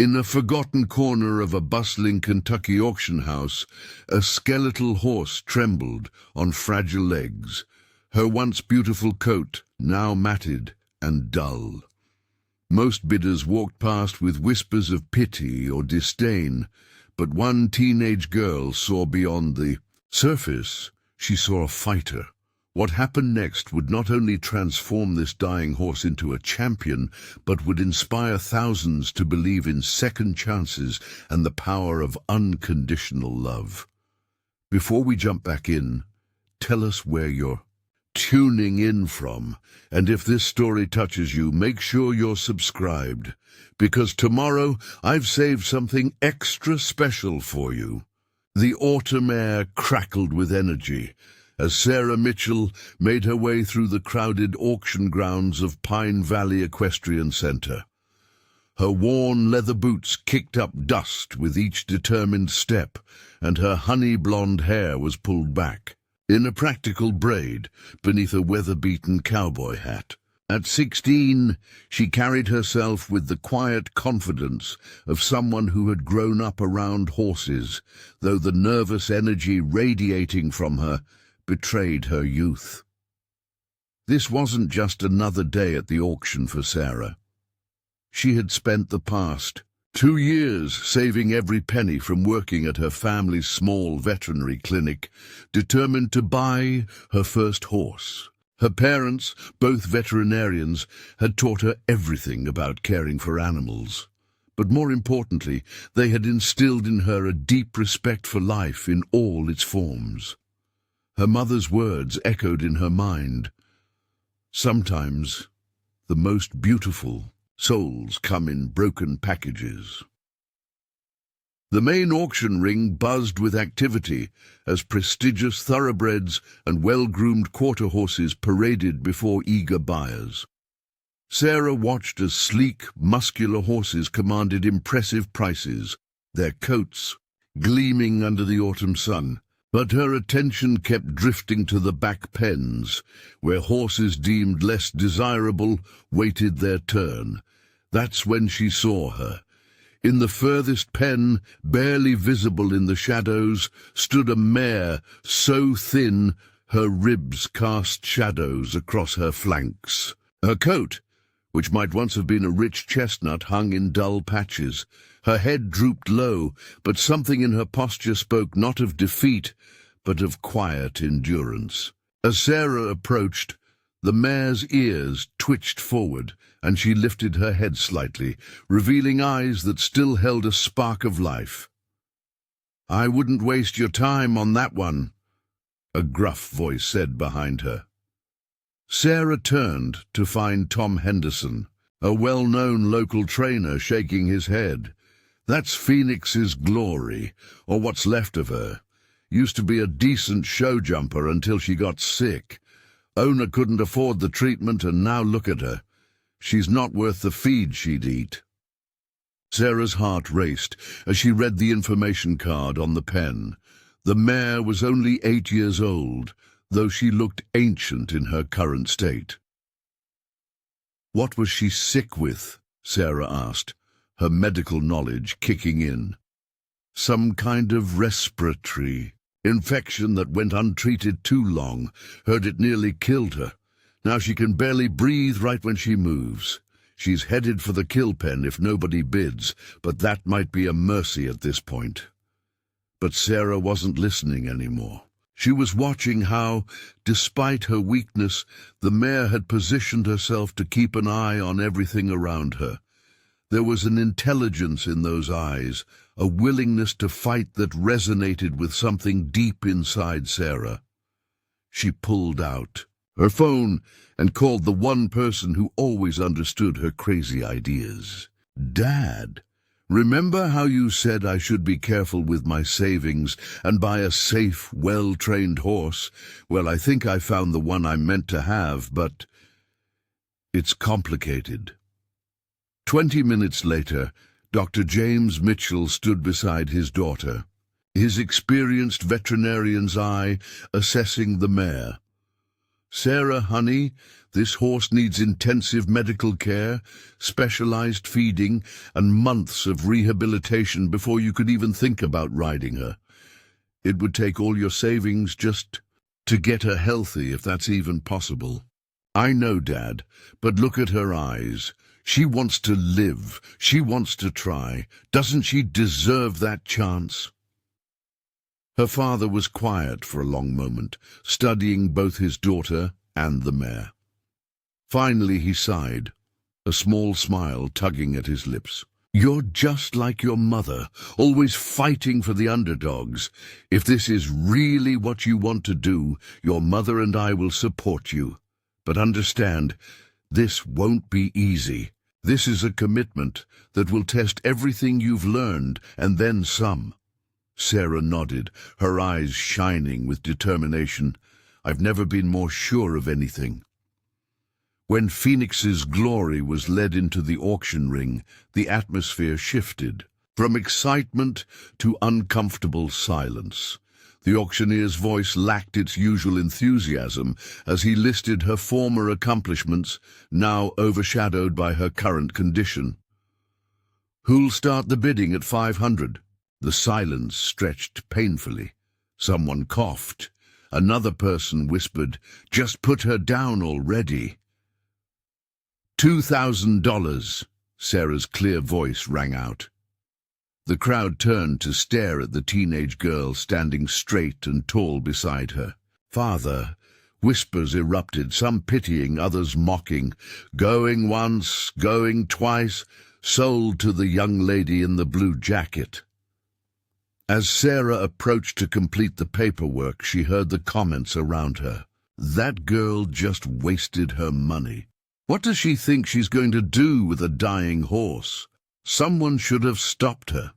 In a forgotten corner of a bustling Kentucky auction house, a skeletal horse trembled on fragile legs, her once beautiful coat now matted and dull. Most bidders walked past with whispers of pity or disdain, but one teenage girl saw beyond the surface. She saw a fighter. What happened next would not only transform this dying horse into a champion, but would inspire thousands to believe in second chances and the power of unconditional love. Before we jump back in, tell us where you're tuning in from, and if this story touches you, make sure you're subscribed, because tomorrow I've saved something extra special for you. The autumn air crackled with energy as Sarah Mitchell made her way through the crowded auction grounds of Pine Valley Equestrian Center. Her worn leather boots kicked up dust with each determined step, and her honey-blonde hair was pulled back in a practical braid beneath a weather-beaten cowboy hat. At 16, she carried herself with the quiet confidence of someone who had grown up around horses, though the nervous energy radiating from her betrayed her youth. This wasn't just another day at the auction for Sarah. She had spent the past 2 years saving every penny from working at her family's small veterinary clinic, determined to buy her first horse. Her parents, both veterinarians, had taught her everything about caring for animals. But more importantly, they had instilled in her a deep respect for life in all its forms. Her mother's words echoed in her mind. Sometimes the most beautiful souls come in broken packages. The main auction ring buzzed with activity as prestigious thoroughbreds and well-groomed quarter horses paraded before eager buyers. Sarah watched as sleek, muscular horses commanded impressive prices, their coats gleaming under the autumn sun. But her attention kept drifting to the back pens, where horses deemed less desirable waited their turn. That's when she saw her. In the furthest pen, barely visible in the shadows, stood a mare so thin her ribs cast shadows across her flanks. Her coat, which might once have been a rich chestnut, hung in dull patches. Her head drooped low, but something in her posture spoke not of defeat, but of quiet endurance. As Sarah approached, the mare's ears twitched forward, and she lifted her head slightly, revealing eyes that still held a spark of life. "I wouldn't waste your time on that one," a gruff voice said behind her. Sarah turned to find Tom Henderson, a well-known local trainer, shaking his head. "That's Phoenix's Glory, or what's left of her. Used to be a decent show jumper until she got sick. Owner couldn't afford the treatment, and now look at her. She's not worth the feed she'd eat." Sarah's heart raced as she read the information card on the pen. The mare was only 8 years old, though she looked ancient in her current state. What was she sick with? Sarah asked, her medical knowledge kicking in. Some kind of respiratory infection that went untreated too long. Heard it nearly killed her. Now she can barely breathe right when she moves. She's headed for the kill pen if nobody bids, but that might be a mercy at this point. But Sarah wasn't listening anymore. She was watching how, despite her weakness, the mare had positioned herself to keep an eye on everything around her. There was an intelligence in those eyes, a willingness to fight that resonated with something deep inside Sarah. She pulled out her phone and called the one person who always understood her crazy ideas. "Dad, remember how you said I should be careful with my savings and buy a safe, well-trained horse? Well, I think I found the one I meant to have, but it's complicated." 20 minutes later, Dr. James Mitchell stood beside his daughter, his experienced veterinarian's eye assessing the mare. "Sarah, honey, this horse needs intensive medical care, specialized feeding, and months of rehabilitation before you could even think about riding her. It would take all your savings just to get her healthy, if that's even possible." "I know, Dad, but look at her eyes. She wants to live. She wants to try. Doesn't she deserve that chance?" Her father was quiet for a long moment, studying both his daughter and the mare. Finally he sighed, a small smile tugging at his lips. "You're just like your mother, always fighting for the underdogs. If this is really what you want to do, your mother and I will support you. But understand, this won't be easy. This is a commitment that will test everything you've learned, and then some." Sarah nodded, her eyes shining with determination. "I've never been more sure of anything." When Phoenix's Glory was led into the auction ring, the atmosphere shifted, from excitement to uncomfortable silence. The auctioneer's voice lacked its usual enthusiasm as he listed her former accomplishments, now overshadowed by her current condition. "Who'll start the bidding at 500? The silence stretched painfully. Someone coughed. Another person whispered, "Just put her down already." $2,000, Sarah's clear voice rang out. The crowd turned to stare at the teenage girl standing straight and tall beside her. "Father," whispers erupted, some pitying, others mocking. "Going once, going twice, sold to the young lady in the blue jacket." As Sarah approached to complete the paperwork, she heard the comments around her. "That girl just wasted her money. What does she think she's going to do with a dying horse? Someone should have stopped her."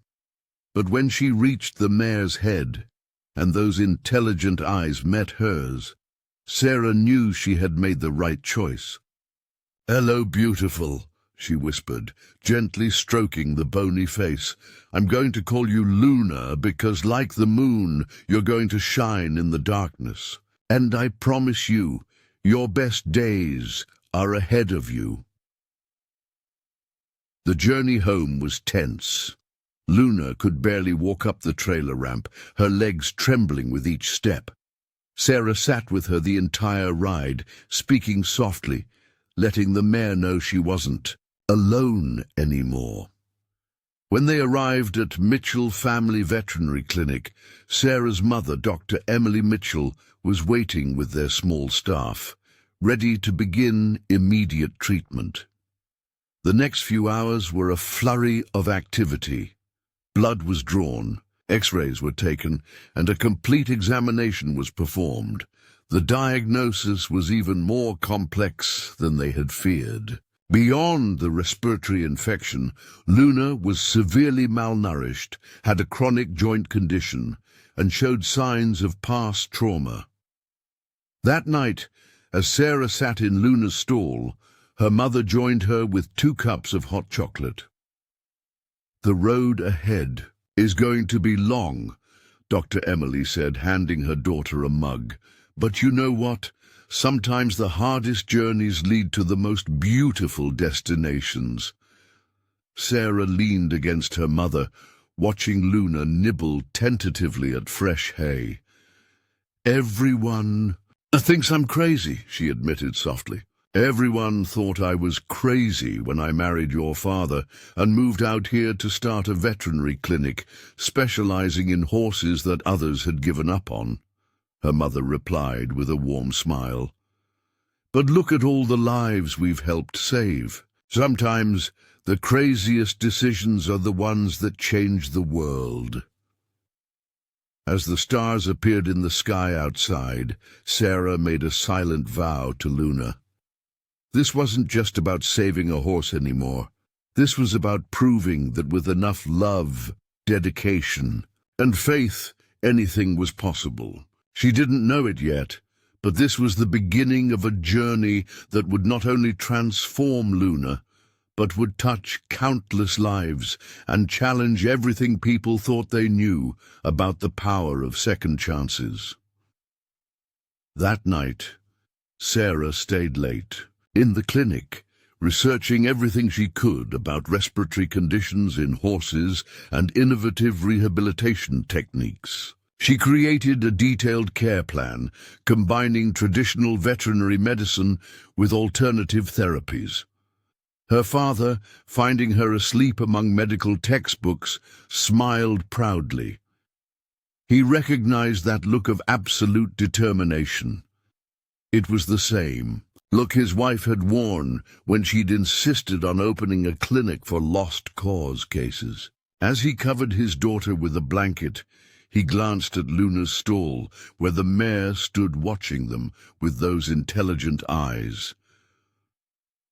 But when she reached the mare's head, and those intelligent eyes met hers, Sarah knew she had made the right choice. "Hello, beautiful," she whispered, gently stroking the bony face. "I'm going to call you Luna because, like the moon, you're going to shine in the darkness. And I promise you, your best days are ahead of you." The journey home was tense. Luna could barely walk up the trailer ramp, her legs trembling with each step. Sarah sat with her the entire ride, speaking softly, letting the mare know she wasn't alone anymore. When they arrived at Mitchell Family Veterinary Clinic, Sarah's mother, Dr. Emily Mitchell, was waiting with their small staff, ready to begin immediate treatment. The next few hours were a flurry of activity. Blood was drawn, X-rays were taken, and a complete examination was performed. The diagnosis was even more complex than they had feared. Beyond the respiratory infection, Luna was severely malnourished, had a chronic joint condition, and showed signs of past trauma. That night, as Sarah sat in Luna's stall, her mother joined her with 2 cups of hot chocolate. "The road ahead is going to be long," Dr. Emily said, handing her daughter a mug. "But you know what? Sometimes the hardest journeys lead to the most beautiful destinations." Sarah leaned against her mother, watching Luna nibble tentatively at fresh hay. "Everyone thinks I'm crazy," she admitted softly. "Everyone thought I was crazy when I married your father and moved out here to start a veterinary clinic, specializing in horses that others had given up on," her mother replied with a warm smile. "But look at all the lives we've helped save. Sometimes the craziest decisions are the ones that change the world." As the stars appeared in the sky outside, Sarah made a silent vow to Luna. This wasn't just about saving a horse anymore. This was about proving that with enough love, dedication, and faith, anything was possible. She didn't know it yet, but this was the beginning of a journey that would not only transform Luna, but would touch countless lives and challenge everything people thought they knew about the power of second chances. That night, Sarah stayed late. In the clinic, researching everything she could about respiratory conditions in horses and innovative rehabilitation techniques. She created a detailed care plan, combining traditional veterinary medicine with alternative therapies. Her father, finding her asleep among medical textbooks, smiled proudly. He recognized that look of absolute determination. It was the same look his wife had worn when she'd insisted on opening a clinic for lost cause cases. As he covered his daughter with a blanket, he glanced at Luna's stall, where the mare stood watching them with those intelligent eyes.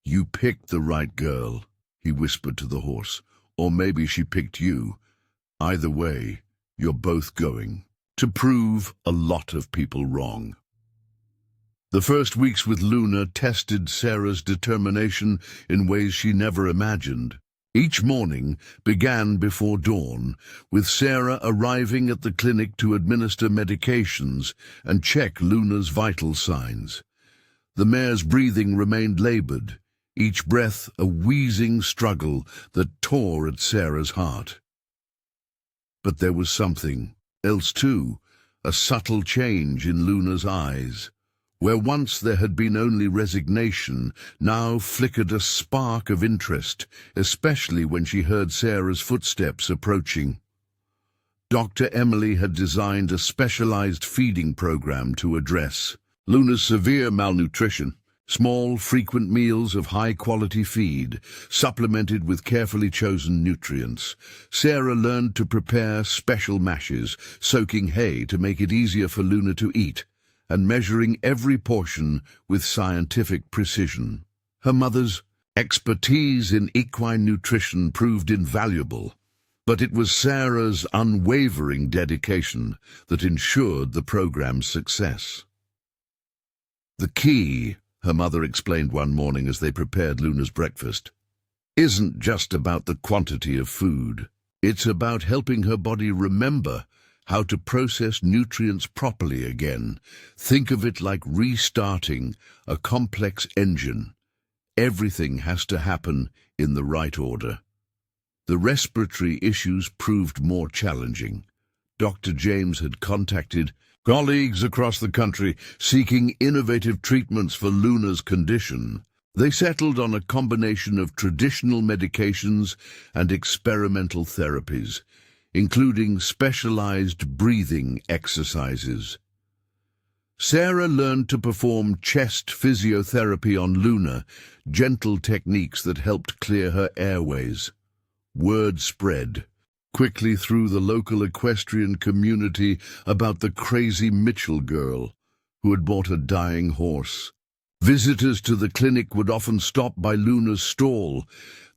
"You picked the right girl," he whispered to the horse. "Or maybe she picked you. Either way, you're both going to prove a lot of people wrong." The first weeks with Luna tested Sarah's determination in ways she never imagined. Each morning began before dawn, with Sarah arriving at the clinic to administer medications and check Luna's vital signs. The mare's breathing remained labored, each breath a wheezing struggle that tore at Sarah's heart. But there was something else too, a subtle change in Luna's eyes. Where once there had been only resignation, now flickered a spark of interest, especially when she heard Sarah's footsteps approaching. Dr. Emily had designed a specialized feeding program to address Luna's severe malnutrition. Small, frequent meals of high-quality feed, supplemented with carefully chosen nutrients. Sarah learned to prepare special mashes, soaking hay to make it easier for Luna to eat, and measuring every portion with scientific precision. Her mother's expertise in equine nutrition proved invaluable, but it was Sarah's unwavering dedication that ensured the program's success. "The key," her mother explained one morning as they prepared Luna's breakfast, "isn't just about the quantity of food. It's about helping her body remember how to process nutrients properly again. Think of it like restarting a complex engine. Everything has to happen in the right order." The respiratory issues proved more challenging. Dr. James had contacted colleagues across the country seeking innovative treatments for Luna's condition. They settled on a combination of traditional medications and experimental therapies, including specialized breathing exercises. Sarah learned to perform chest physiotherapy on Luna, gentle techniques that helped clear her airways. Word spread quickly through the local equestrian community about the crazy Mitchell girl who had bought a dying horse. Visitors to the clinic would often stop by Luna's stall,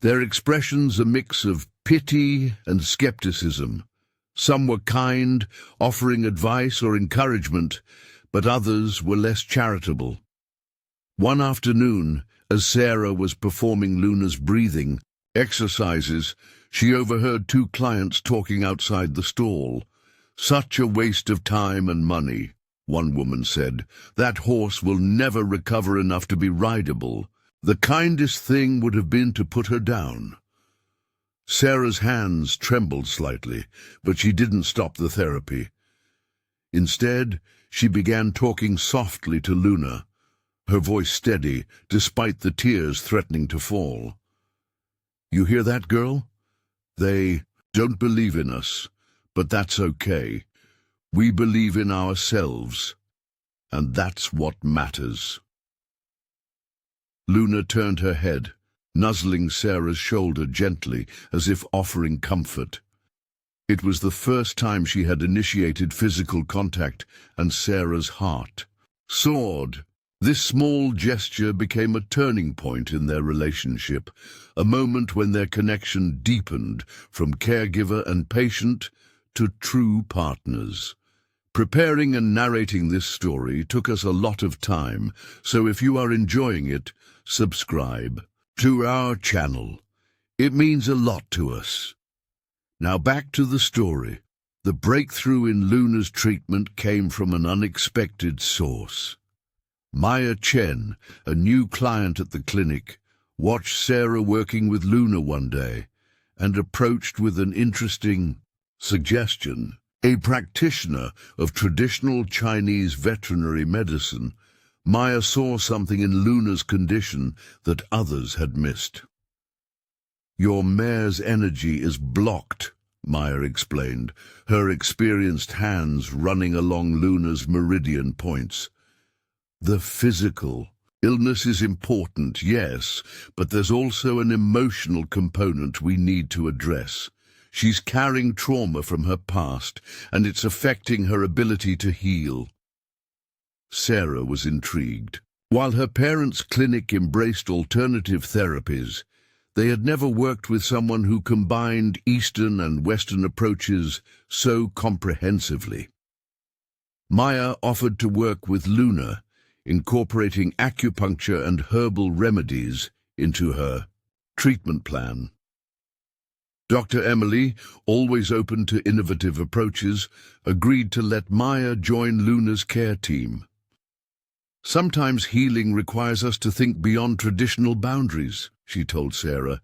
their expressions a mix of pity and skepticism. Some were kind, offering advice or encouragement, but others were less charitable. One afternoon, as Sarah was performing Luna's breathing exercises, she overheard two clients talking outside the stall. "Such a waste of time and money," one woman said. "That horse will never recover enough to be rideable. The kindest thing would have been to put her down." Sarah's hands trembled slightly, but she didn't stop the therapy. Instead, she began talking softly to Luna, her voice steady despite the tears threatening to fall. "You hear that, girl? They don't believe in us, but that's okay. We believe in ourselves, and that's what matters." Luna turned her head, nuzzling Sarah's shoulder gently as if offering comfort. It was the first time she had initiated physical contact, and Sarah's heart soared. This small gesture became a turning point in their relationship, a moment when their connection deepened from caregiver and patient to true partners. Preparing and narrating this story took us a lot of time, so if you are enjoying it, subscribe to our channel. It means a lot to us. Now back to the story. The breakthrough in Luna's treatment came from an unexpected source. Maya Chen, a new client at the clinic, watched Sarah working with Luna one day and approached with an interesting suggestion. A practitioner of traditional Chinese veterinary medicine, Maya saw something in Luna's condition that others had missed. "Your mare's energy is blocked," Maya explained, her experienced hands running along Luna's meridian points. "The physical illness is important, yes, but there's also an emotional component we need to address. She's carrying trauma from her past, and it's affecting her ability to heal." Sarah was intrigued. While her parents' clinic embraced alternative therapies, they had never worked with someone who combined Eastern and Western approaches so comprehensively. Maya offered to work with Luna, incorporating acupuncture and herbal remedies into her treatment plan. Dr. Emily, always open to innovative approaches, agreed to let Maya join Luna's care team. "Sometimes healing requires us to think beyond traditional boundaries," she told Sarah.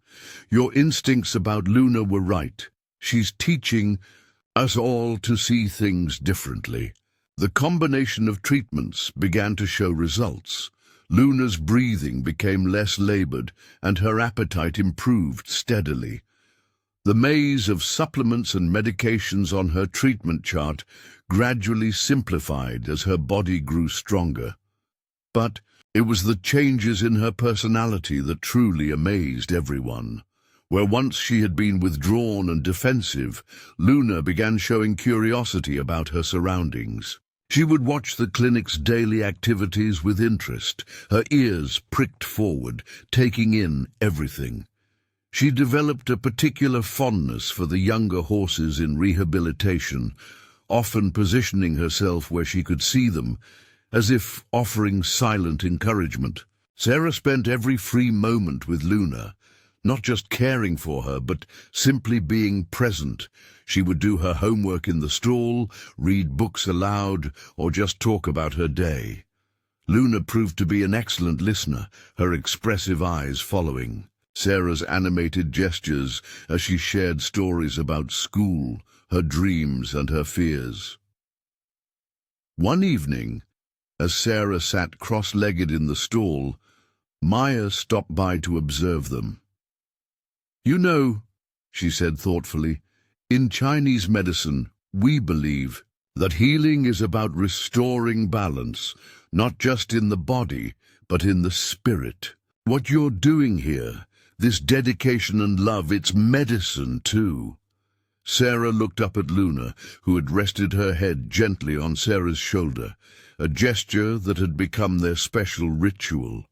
"Your instincts about Luna were right. She's teaching us all to see things differently." The combination of treatments began to show results. Luna's breathing became less labored, and her appetite improved steadily. The maze of supplements and medications on her treatment chart gradually simplified as her body grew stronger. But it was the changes in her personality that truly amazed everyone. Where once she had been withdrawn and defensive, Luna began showing curiosity about her surroundings. She would watch the clinic's daily activities with interest, her ears pricked forward, taking in everything. She developed a particular fondness for the younger horses in rehabilitation, often positioning herself where she could see them, as if offering silent encouragement. Sarah spent every free moment with Luna, not just caring for her, but simply being present. She would do her homework in the stall, read books aloud, or just talk about her day. Luna proved to be an excellent listener, her expressive eyes following Sarah's animated gestures as she shared stories about school, her dreams, and her fears. One evening, as Sarah sat cross-legged in the stall, Maya stopped by to observe them. "You know," she said thoughtfully, "in Chinese medicine, we believe that healing is about restoring balance, not just in the body, but in the spirit. What you're doing here, this dedication and love, it's medicine too." Sarah looked up at Luna, who had rested her head gently on Sarah's shoulder, a gesture that had become their special ritual.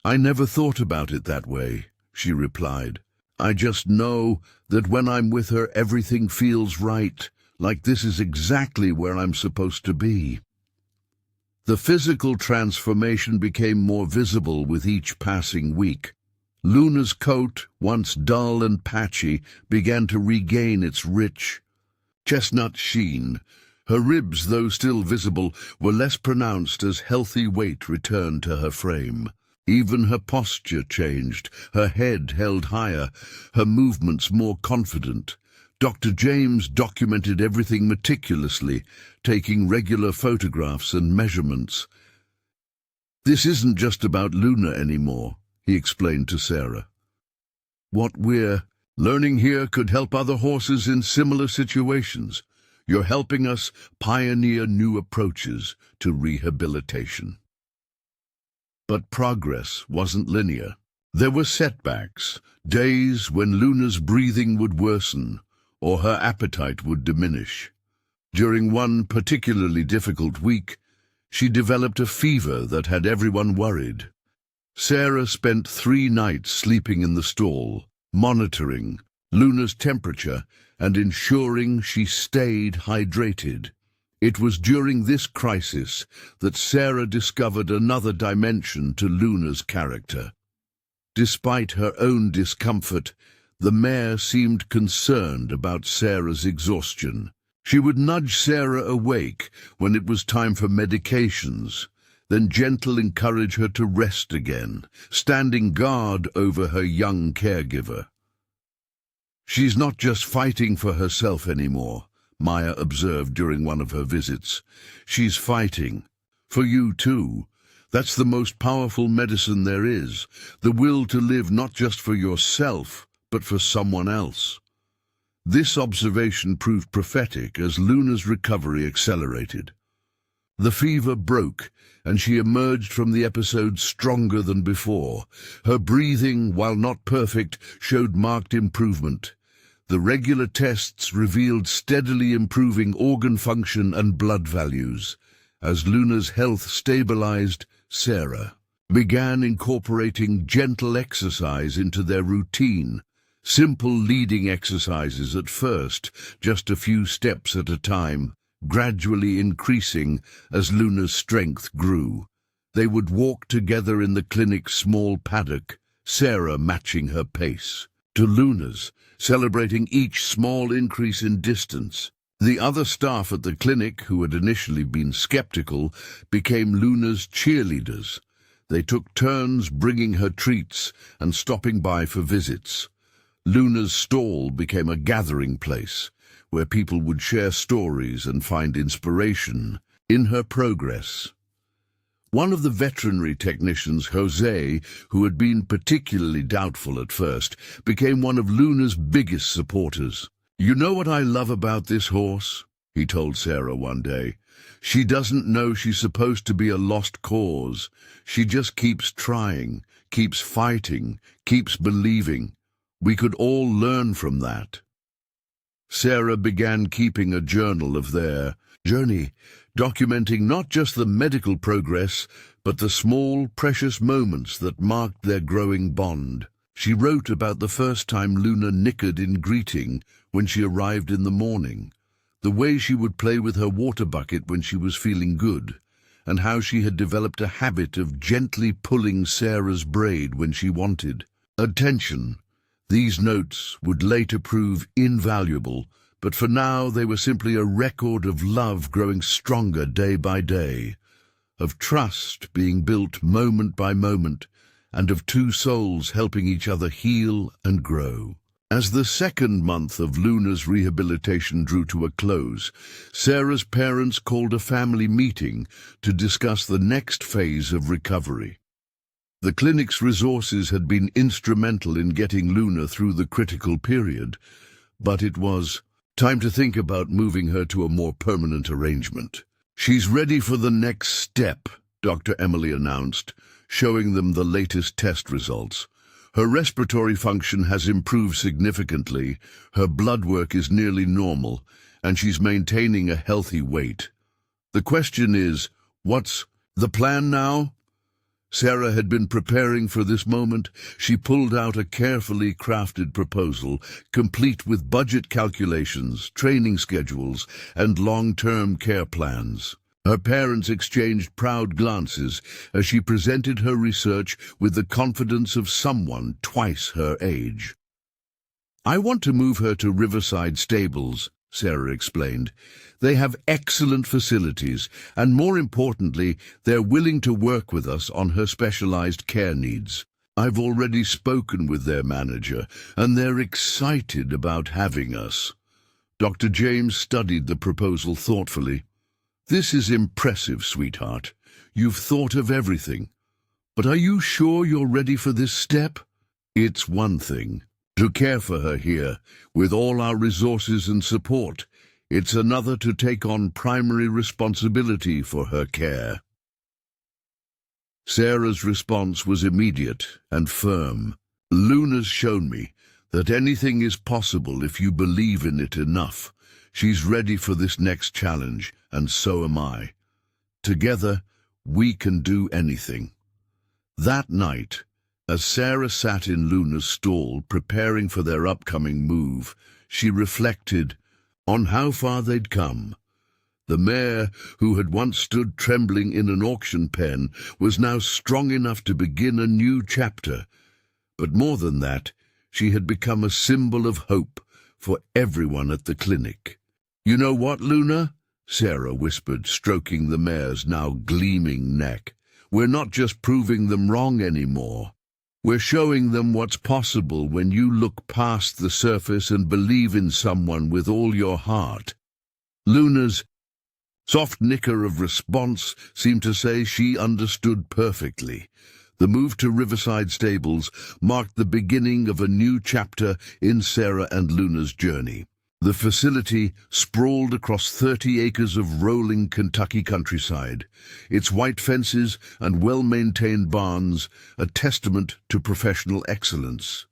"I never thought about it that way," she replied. "I just know that when I'm with her, everything feels right, like this is exactly where I'm supposed to be." The physical transformation became more visible with each passing week. Luna's coat, once dull and patchy, began to regain its rich chestnut sheen. Her ribs, though still visible, were less pronounced as healthy weight returned to her frame. Even her posture changed, her head held higher, her movements more confident. Dr. James documented everything meticulously, taking regular photographs and measurements. "This isn't just about Luna anymore," he explained to Sarah. "What we're learning here could help other horses in similar situations. You're helping us pioneer new approaches to rehabilitation." But progress wasn't linear. There were setbacks, days when Luna's breathing would worsen or her appetite would diminish. During one particularly difficult week, she developed a fever that had everyone worried. Sarah spent 3 nights sleeping in the stall, monitoring Luna's temperature and ensuring she stayed hydrated. It was during this crisis that Sarah discovered another dimension to Luna's character. Despite her own discomfort, the mare seemed concerned about Sarah's exhaustion. She would nudge Sarah awake when it was time for medications, then gentle encourage her to rest again, standing guard over her young caregiver. "She's not just fighting for herself anymore," Maya observed during one of her visits. "She's fighting for you too. That's the most powerful medicine there is, the will to live not just for yourself, but for someone else." This observation proved prophetic as Luna's recovery accelerated. The fever broke, and she emerged from the episode stronger than before. Her breathing, while not perfect, showed marked improvement. The regular tests revealed steadily improving organ function and blood values. As Luna's health stabilized, Sarah began incorporating gentle exercise into their routine. Simple leading exercises at first, just a few steps at a time, gradually increasing as Luna's strength grew. They would walk together in the clinic's small paddock, Sarah matching her pace to Luna's, celebrating each small increase in distance. The other staff at the clinic, who had initially been skeptical, became Luna's cheerleaders. They took turns bringing her treats and stopping by for visits. Luna's stall became a gathering place, where people would share stories and find inspiration in her progress. One of the veterinary technicians, Jose, who had been particularly doubtful at first, became one of Luna's biggest supporters. "You know what I love about this horse?" he told Sarah one day. "She doesn't know she's supposed to be a lost cause. She just keeps trying, keeps fighting, keeps believing. We could all learn from that." Sarah began keeping a journal of their journey, documenting not just the medical progress, but the small, precious moments that marked their growing bond. She wrote about the first time Luna nickered in greeting when she arrived in the morning, the way she would play with her water bucket when she was feeling good, and how she had developed a habit of gently pulling Sarah's braid when she wanted attention. These notes would later prove invaluable, but for now they were simply a record of love growing stronger day by day, of trust being built moment by moment, and of two souls helping each other heal and grow. As the second month of Luna's rehabilitation drew to a close, Sarah's parents called a family meeting to discuss the next phase of recovery. The clinic's resources had been instrumental in getting Luna through the critical period, but it was time to think about moving her to a more permanent arrangement. "She's ready for the next step," Dr. Emily announced, showing them the latest test results. "Her respiratory function has improved significantly, her blood work is nearly normal, and she's maintaining a healthy weight. The question is, what's the plan now?" Sarah had been preparing for this moment. She pulled out a carefully crafted proposal, complete with budget calculations, training schedules, and long-term care plans. Her parents exchanged proud glances as she presented her research with the confidence of someone twice her age. "I want to move her to Riverside Stables," Sarah explained. "They have excellent facilities, and more importantly, they're willing to work with us on her specialized care needs. I've already spoken with their manager, and they're excited about having us." Dr. James studied the proposal thoughtfully. "This is impressive, sweetheart. You've thought of everything. But are you sure you're ready for this step? It's one thing to care for her here, with all our resources and support. It's another to take on primary responsibility for her care." Sarah's response was immediate and firm. "Luna's shown me that anything is possible if you believe in it enough. She's ready for this next challenge, and so am I. Together, we can do anything." That night, as Sarah sat in Luna's stall preparing for their upcoming move, she reflected on how far they'd come. The mare, who had once stood trembling in an auction pen, was now strong enough to begin a new chapter. But more than that, she had become a symbol of hope for everyone at the clinic. "You know what, Luna?" Sarah whispered, stroking the mare's now gleaming neck. "We're not just proving them wrong anymore. We're showing them what's possible when you look past the surface and believe in someone with all your heart." Luna's soft nicker of response seemed to say she understood perfectly. The move to Riverside Stables marked the beginning of a new chapter in Sarah and Luna's journey. The facility sprawled across 30 acres of rolling Kentucky countryside, its white fences and well-maintained barns a testament to professional excellence.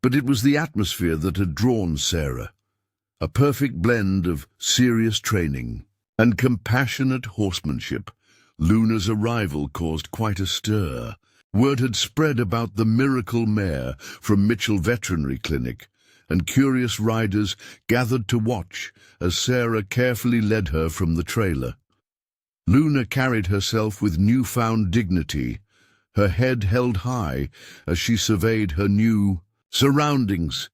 But it was the atmosphere that had drawn Sarah, a perfect blend of serious training and compassionate horsemanship. Luna's arrival caused quite a stir. Word had spread about the miracle mare from Mitchell Veterinary Clinic, and curious riders gathered to watch as Sarah carefully led her from the trailer. Luna carried herself with newfound dignity, her head held high as she surveyed her new surroundings.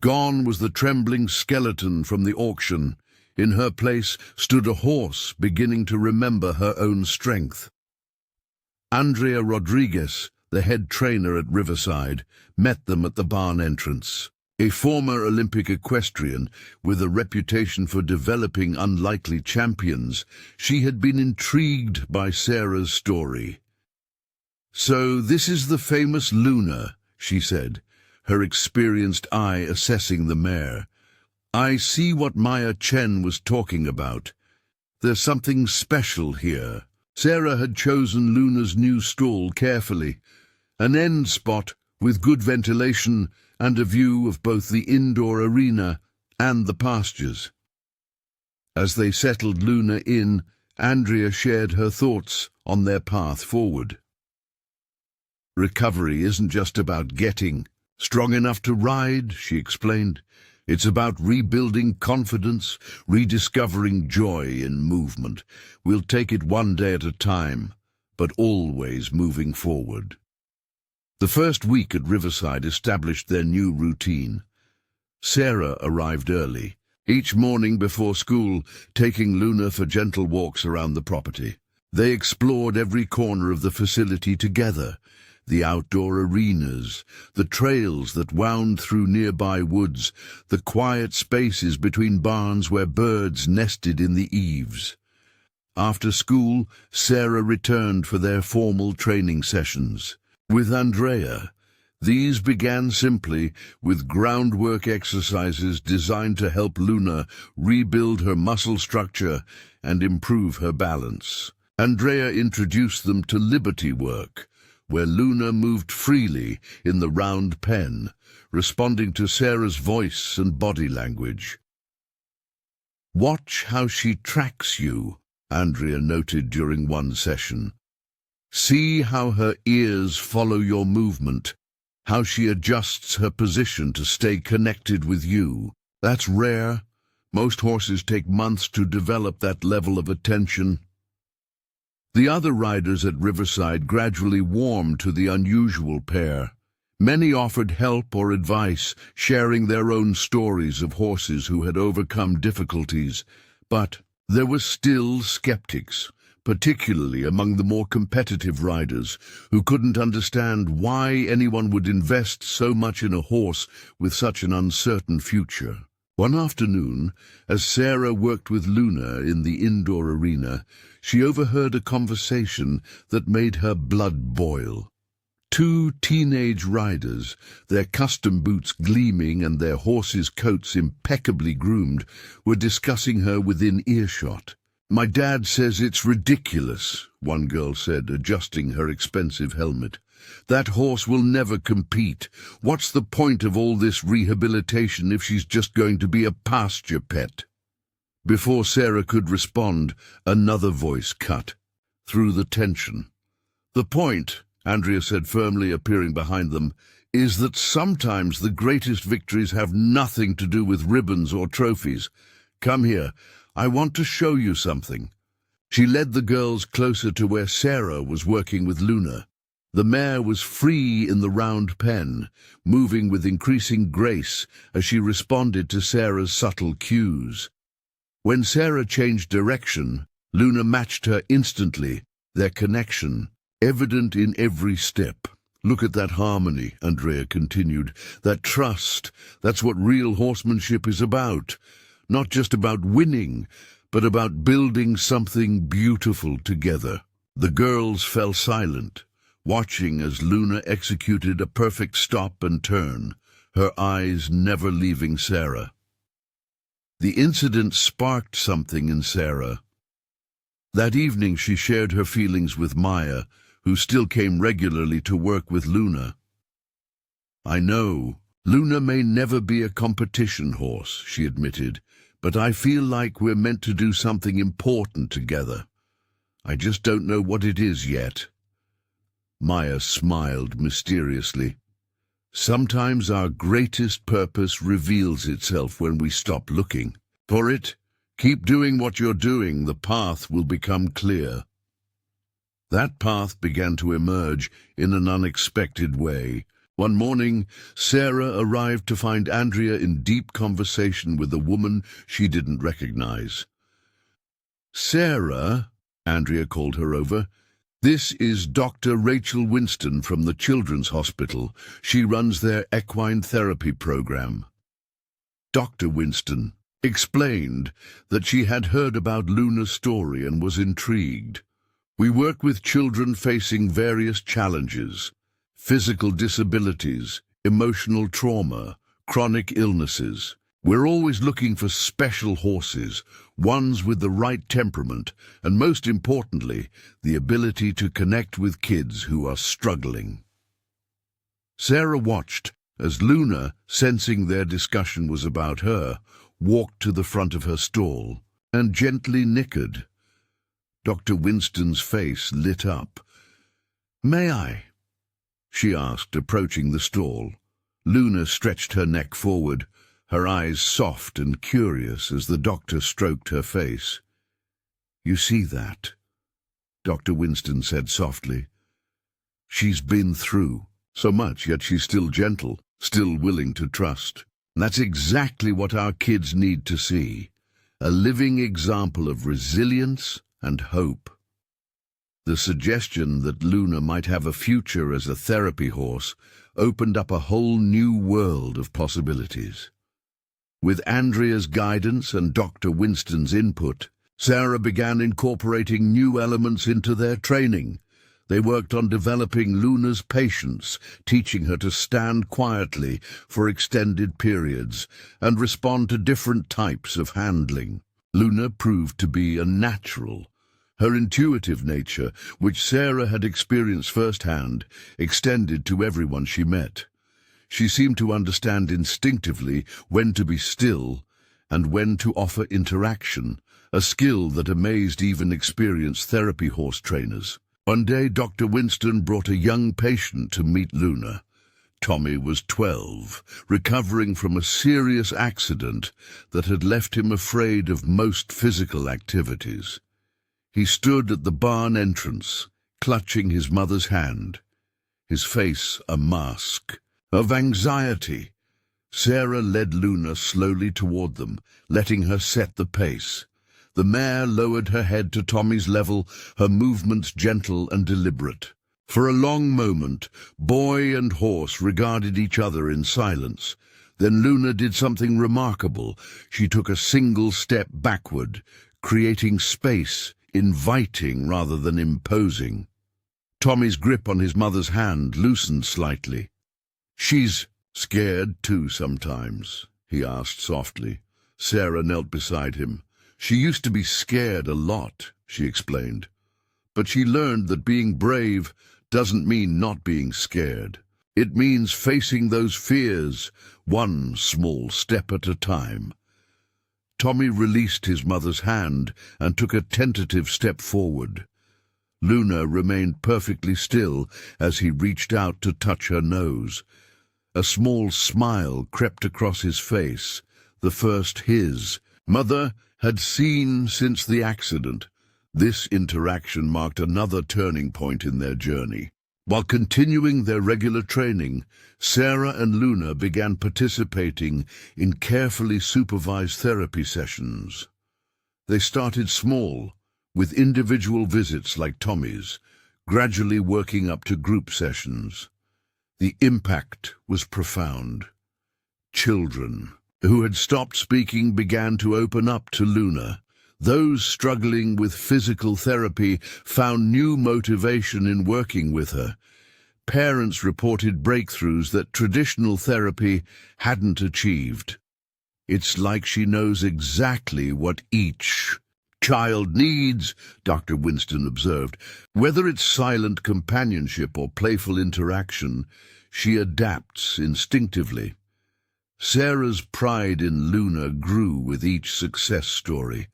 Gone was the trembling skeleton from the auction. In her place stood a horse beginning to remember her own strength. Andrea Rodriguez, the head trainer at Riverside, met them at the barn entrance. A former Olympic equestrian with a reputation for developing unlikely champions, she had been intrigued by Sarah's story. "So this is the famous Luna," she said, her experienced eye assessing the mare. "I see what Maya Chen was talking about. There's something special here." Sarah had chosen Luna's new stall carefully, an end spot with good ventilation and a view of both the indoor arena and the pastures. As they settled Luna in, Andrea shared her thoughts on their path forward. "Recovery isn't just about getting strong enough to ride," she explained. "It's about rebuilding confidence, rediscovering joy in movement. We'll take it one day at a time, but always moving forward." The first week at Riverside established their new routine. Sarah arrived early, each morning before school, taking Luna for gentle walks around the property. They explored every corner of the facility together, the outdoor arenas, the trails that wound through nearby woods, the quiet spaces between barns where birds nested in the eaves. After school, Sarah returned for their formal training sessions. With Andrea, these began simply with groundwork exercises designed to help Luna rebuild her muscle structure and improve her balance. Andrea introduced them to Liberty work, where Luna moved freely in the round pen, responding to Sarah's voice and body language. "Watch how she tracks you," Andrea noted during one session. "See how her ears follow your movement, how she adjusts her position to stay connected with you. That's rare. Most horses take months to develop that level of attention." The other riders at Riverside gradually warmed to the unusual pair. Many offered help or advice, sharing their own stories of horses who had overcome difficulties. But there were still skeptics, particularly among the more competitive riders, who couldn't understand why anyone would invest so much in a horse with such an uncertain future. One afternoon, as Sarah worked with Luna in the indoor arena, she overheard a conversation that made her blood boil. Two teenage riders, their custom boots gleaming and their horses' coats impeccably groomed, were discussing her within earshot. "My dad says it's ridiculous," one girl said, adjusting her expensive helmet. "That horse will never compete. What's the point of all this rehabilitation if she's just going to be a pasture pet?" Before Sarah could respond, another voice cut through the tension. "The point," Andrea said firmly, appearing behind them, "is that sometimes the greatest victories have nothing to do with ribbons or trophies. Come here. I want to show you something." She led the girls closer to where Sarah was working with Luna. The mare was free in the round pen, moving with increasing grace as she responded to Sarah's subtle cues. When Sarah changed direction, Luna matched her instantly, their connection evident in every step. "Look at that harmony," Andrea continued. "That trust, that's what real horsemanship is about. Not just about winning, but about building something beautiful together." The girls fell silent, watching as Luna executed a perfect stop and turn, her eyes never leaving Sarah. The incident sparked something in Sarah. That evening she shared her feelings with Maya, who still came regularly to work with Luna. "I know, Luna may never be a competition horse," she admitted, "but I feel like we're meant to do something important together. I just don't know what it is yet." Maya smiled mysteriously. "Sometimes our greatest purpose reveals itself when we stop looking for it. Keep doing what you're doing, the path will become clear." That path began to emerge in an unexpected way. One morning, Sarah arrived to find Andrea in deep conversation with a woman she didn't recognize. "Sarah," Andrea called her over, "this is Dr. Rachel Winston from the Children's Hospital. She runs their equine therapy program." Dr. Winston explained that she had heard about Luna's story and was intrigued. "We work with children facing various challenges: physical disabilities, emotional trauma, chronic illnesses. We're always looking for special horses, ones with the right temperament, and most importantly, the ability to connect with kids who are struggling." Sarah watched as Luna, sensing their discussion was about her, walked to the front of her stall and gently nickered. Dr. Winston's face lit up. "May I?" she asked, approaching the stall. Luna stretched her neck forward, her eyes soft and curious as the doctor stroked her face. "You see that?" Dr. Winston said softly. "She's been through so much, yet she's still gentle, still willing to trust. That's exactly what our kids need to see, a living example of resilience and hope." The suggestion that Luna might have a future as a therapy horse opened up a whole new world of possibilities. With Andrea's guidance and Dr. Winston's input, Sarah began incorporating new elements into their training. They worked on developing Luna's patience, teaching her to stand quietly for extended periods and respond to different types of handling. Luna proved to be a natural. Her intuitive nature, which Sarah had experienced firsthand, extended to everyone she met. She seemed to understand instinctively when to be still and when to offer interaction, a skill that amazed even experienced therapy horse trainers. One day, Dr. Winston brought a young patient to meet Luna. Tommy was 12, recovering from a serious accident that had left him afraid of most physical activities. He stood at the barn entrance, clutching his mother's hand, his face a mask of anxiety. Sarah led Luna slowly toward them, letting her set the pace. The mare lowered her head to Tommy's level, her movements gentle and deliberate. For a long moment, boy and horse regarded each other in silence. Then Luna did something remarkable. She took a single step backward, creating space, inviting rather than imposing. Tommy's grip on his mother's hand loosened slightly. "She's scared too sometimes?" he asked softly. Sarah knelt beside him. "She used to be scared a lot," she explained. "But she learned that being brave doesn't mean not being scared. It means facing those fears, one small step at a time." Tommy released his mother's hand and took a tentative step forward. Luna remained perfectly still as he reached out to touch her nose. A small smile crept across his face, the first his mother had seen since the accident. This interaction marked another turning point in their journey. While continuing their regular training, Sarah and Luna began participating in carefully supervised therapy sessions. They started small, with individual visits like Tommy's, gradually working up to group sessions. The impact was profound. Children who had stopped speaking began to open up to Luna. Those struggling with physical therapy found new motivation in working with her. Parents reported breakthroughs that traditional therapy hadn't achieved. It's like she knows exactly what each child needs, Dr. Winston observed. Whether it's silent companionship or playful interaction, she adapts instinctively. Sarah's pride in Luna grew with each success story.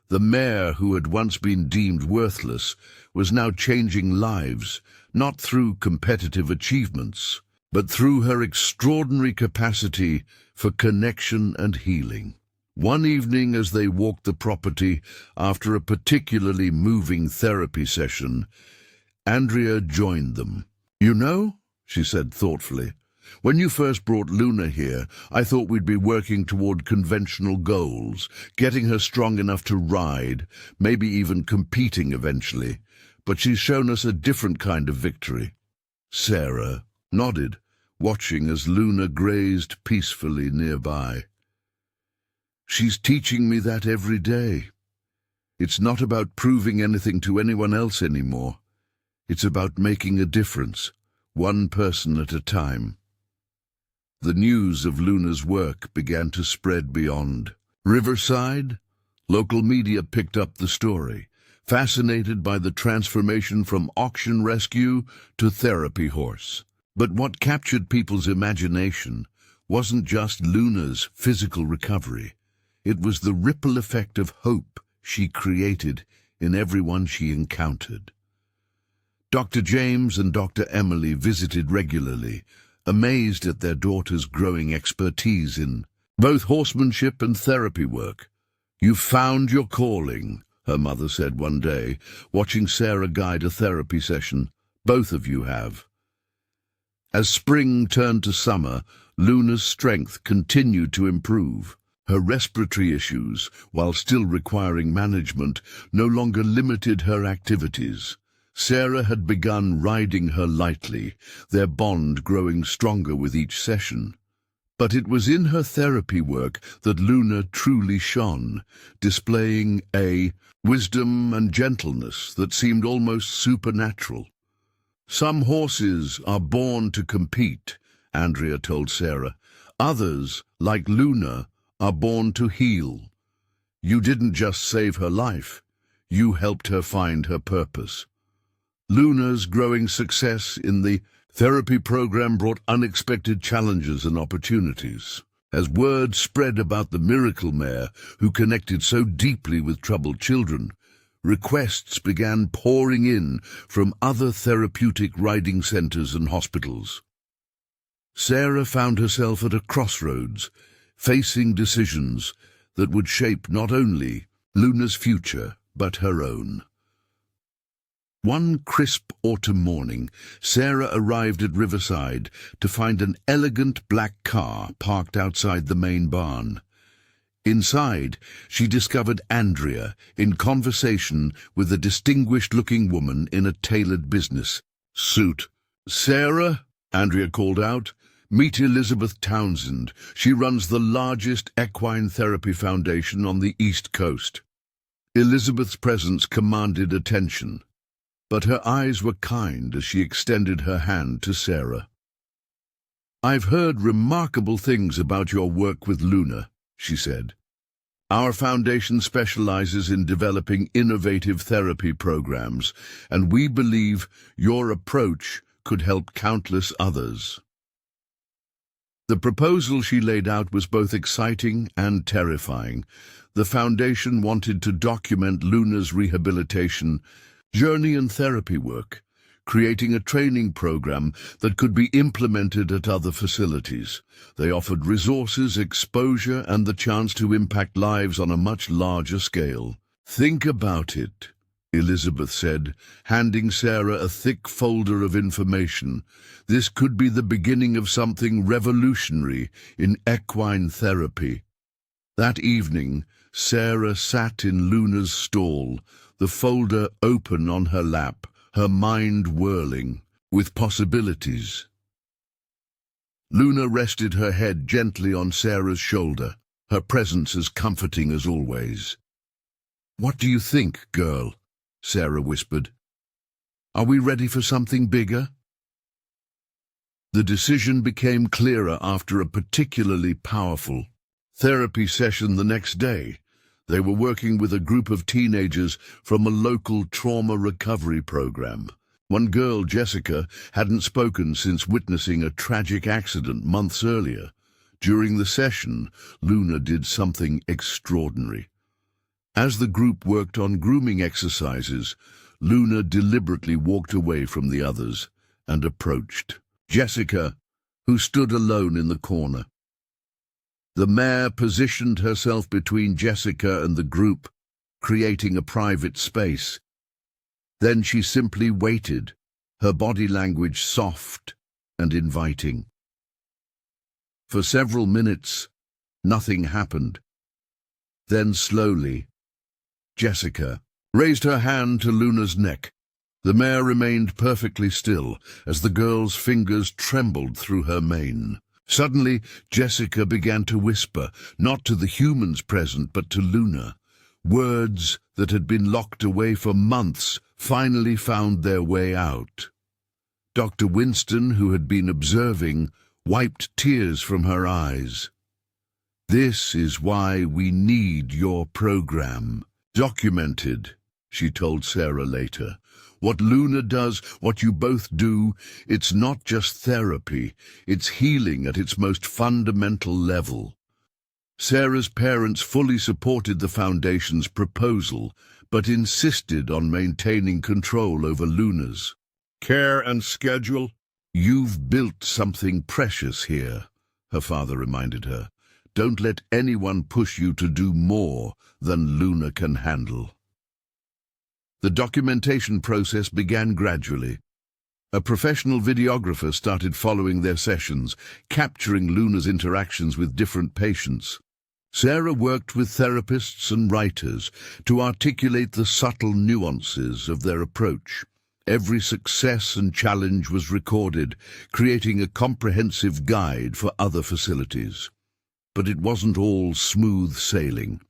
The mare who had once been deemed worthless was now changing lives, not through competitive achievements, but through her extraordinary capacity for connection and healing. One evening as they walked the property after a particularly moving therapy session, Andrea joined them. "You know," she said thoughtfully, "when you first brought Luna here, I thought we'd be working toward conventional goals, getting her strong enough to ride, maybe even competing eventually. But she's shown us a different kind of victory." Sarah nodded, watching as Luna grazed peacefully nearby. "She's teaching me that every day. It's not about proving anything to anyone else anymore. It's about making a difference, one person at a time." The news of Luna's work began to spread beyond Riverside. Local media picked up the story, fascinated by the transformation from auction rescue to therapy horse. But what captured people's imagination wasn't just Luna's physical recovery. It was the ripple effect of hope she created in everyone she encountered. Dr. James and Dr. Emily visited regularly, amazed at their daughter's growing expertise in both horsemanship and therapy work. "You've found your calling," her mother said one day, watching Sarah guide a therapy session. "Both of you have." As spring turned to summer, Luna's strength continued to improve. Her respiratory issues, while still requiring management, no longer limited her activities. Sarah had begun riding her lightly, their bond growing stronger with each session. But it was in her therapy work that Luna truly shone, displaying a wisdom and gentleness that seemed almost supernatural. "Some horses are born to compete," Andrea told Sarah. "Others, like Luna, are born to heal. You didn't just save her life, you helped her find her purpose." Luna's growing success in the therapy program brought unexpected challenges and opportunities. As word spread about the miracle mare who connected so deeply with troubled children, requests began pouring in from other therapeutic riding centers and hospitals. Sarah found herself at a crossroads, facing decisions that would shape not only Luna's future, but her own. One crisp autumn morning, Sarah arrived at Riverside to find an elegant black car parked outside the main barn. Inside, she discovered Andrea in conversation with a distinguished-looking woman in a tailored business suit. "Sarah," Andrea called out, "meet Elizabeth Townsend. She runs the largest equine therapy foundation on the East Coast." Elizabeth's presence commanded attention, but her eyes were kind as she extended her hand to Sarah. "I've heard remarkable things about your work with Luna," she said. "Our foundation specializes in developing innovative therapy programs, and we believe your approach could help countless others." The proposal she laid out was both exciting and terrifying. The foundation wanted to document Luna's rehabilitation journey and therapy work, creating a training program that could be implemented at other facilities. They offered resources, exposure, and the chance to impact lives on a much larger scale. "Think about it," Elizabeth said, handing Sarah a thick folder of information. "This could be the beginning of something revolutionary in equine therapy." That evening, Sarah sat in Luna's stall, the folder open on her lap, her mind whirling with possibilities. Luna rested her head gently on Sarah's shoulder, her presence as comforting as always. "What do you think, girl?" Sarah whispered. "Are we ready for something bigger?" The decision became clearer after a particularly powerful therapy session the next day. They were working with a group of teenagers from a local trauma recovery program. One girl, Jessica, hadn't spoken since witnessing a tragic accident months earlier. During the session, Luna did something extraordinary. As the group worked on grooming exercises, Luna deliberately walked away from the others and approached Jessica, who stood alone in the corner. The mare positioned herself between Jessica and the group, creating a private space. Then she simply waited, her body language soft and inviting. For several minutes, nothing happened. Then slowly, Jessica raised her hand to Luna's neck. The mare remained perfectly still as the girl's fingers trembled through her mane. Suddenly, Jessica began to whisper, not to the humans present, but to Luna. Words that had been locked away for months finally found their way out. Dr. Winston, who had been observing, wiped tears from her eyes. "This is why we need your program. Documented," she told Sarah later. "What Luna does, what you both do, it's not just therapy, it's healing at its most fundamental level." Sarah's parents fully supported the Foundation's proposal, but insisted on maintaining control over Luna's care and schedule. "You've built something precious here," her father reminded her. "Don't let anyone push you to do more than Luna can handle." The documentation process began gradually. A professional videographer started following their sessions, capturing Luna's interactions with different patients. Sarah worked with therapists and writers to articulate the subtle nuances of their approach. Every success and challenge was recorded, creating a comprehensive guide for other facilities. But it wasn't all smooth sailing.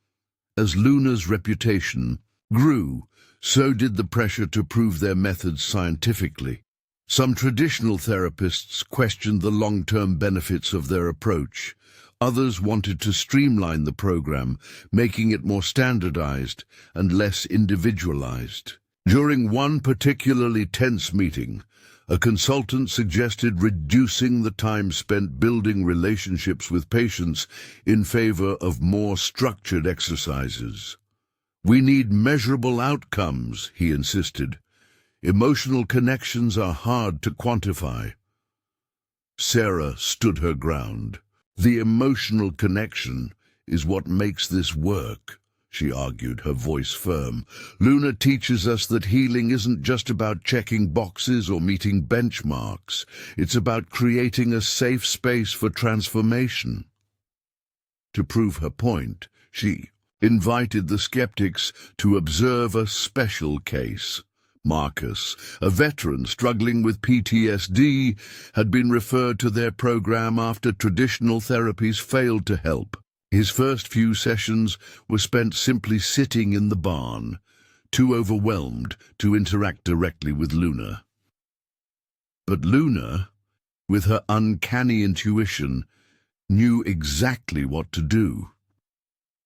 As Luna's reputation grew, so did the pressure to prove their methods scientifically. Some traditional therapists questioned the long-term benefits of their approach. Others wanted to streamline the program, making it more standardized and less individualized. During one particularly tense meeting, a consultant suggested reducing the time spent building relationships with patients in favor of more structured exercises. "We need measurable outcomes," he insisted. "Emotional connections are hard to quantify." Sarah stood her ground. "The emotional connection is what makes this work," she argued, her voice firm. "Luna teaches us that healing isn't just about checking boxes or meeting benchmarks. It's about creating a safe space for transformation." To prove her point, she invited the skeptics to observe a special case. Marcus, a veteran struggling with PTSD, had been referred to their program after traditional therapies failed to help. His first few sessions were spent simply sitting in the barn, too overwhelmed to interact directly with Luna. But Luna, with her uncanny intuition, knew exactly what to do.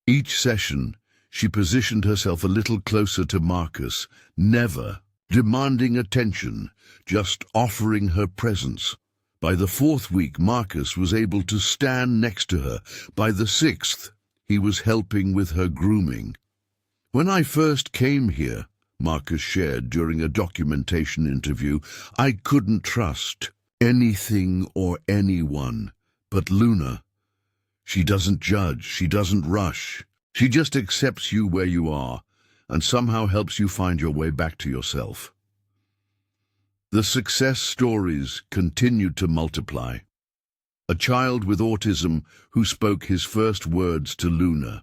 Each session, she positioned herself a little closer to Marcus, never demanding attention, just offering her presence. By the 4th week, Marcus was able to stand next to her. By the 6th, he was helping with her grooming. "When I first came here," Marcus shared during a documentation interview, "I couldn't trust anything or anyone. But Luna, she doesn't judge, she doesn't rush. She just accepts you where you are and somehow helps you find your way back to yourself." The success stories continued to multiply. A child with autism who spoke his first words to Luna.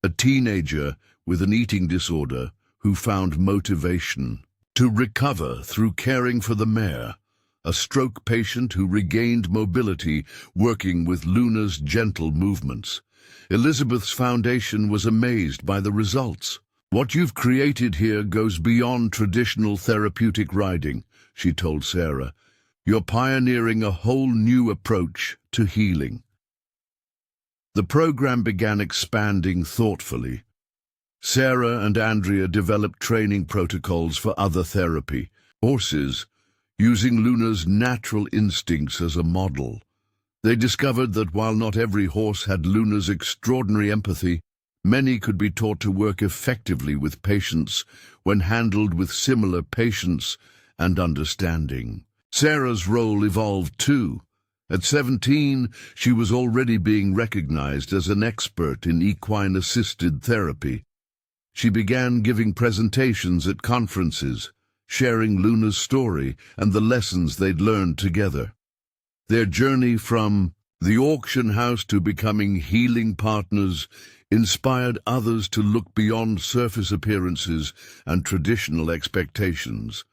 a teenager with an eating disorder who found motivation to recover through caring for the mare, a stroke patient who regained mobility working with Luna's gentle movements. Elizabeth's foundation was amazed by the results. "What you've created here goes beyond traditional therapeutic riding," she told Sarah. "You're pioneering a whole new approach to healing." The program began expanding thoughtfully. Sarah and Andrea developed training protocols for other therapy, horses, using Luna's natural instincts as a model. They discovered that while not every horse had Luna's extraordinary empathy, many could be taught to work effectively with patients when handled with similar patience and understanding. Sarah's role evolved too. At 17, she was already being recognized as an expert in equine-assisted therapy. She began giving presentations at conferences, sharing Luna's story and the lessons they'd learned together. Their journey from the auction house to becoming healing partners inspired others to look beyond surface appearances and traditional expectations.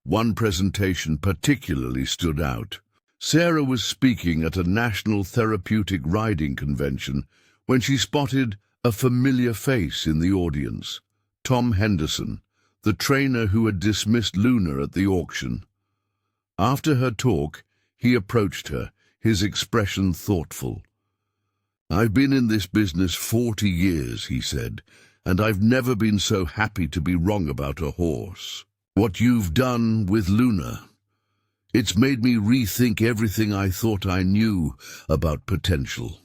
One presentation particularly stood out. Sarah was speaking at a national therapeutic riding convention when she spotted a familiar face in the audience: Tom Henderson, the trainer who had dismissed Luna at the auction. After her talk, he approached her, his expression thoughtful. "I've been in this business 40 years, he said, "and I've never been so happy to be wrong about a horse. What you've done with Luna, it's made me rethink everything I thought I knew about potential."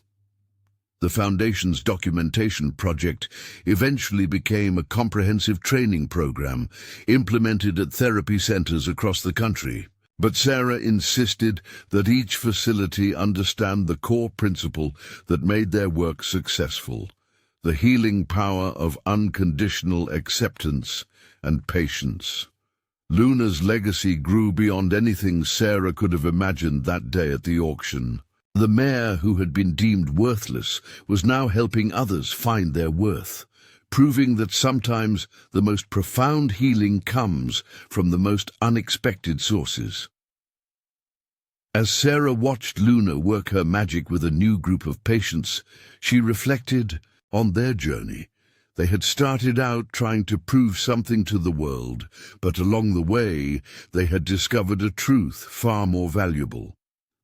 The Foundation's documentation project eventually became a comprehensive training program implemented at therapy centers across the country. But Sarah insisted that each facility understand the core principle that made their work successful: the healing power of unconditional acceptance and patience. Luna's legacy grew beyond anything Sarah could have imagined that day at the auction. The mare who had been deemed worthless was now helping others find their worth, proving that sometimes the most profound healing comes from the most unexpected sources. As Sarah watched Luna work her magic with a new group of patients, she reflected on their journey. They had started out trying to prove something to the world, but along the way they had discovered a truth far more valuable: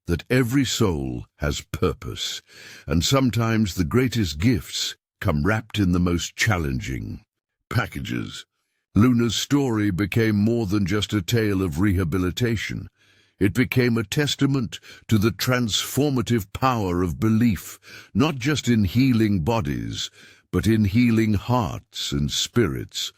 that every soul has purpose, and sometimes the greatest gifts come wrapped in the most challenging packages. Luna's story became more than just a tale of rehabilitation. It became a testament to the transformative power of belief, not just in healing bodies, but in healing hearts and spirits.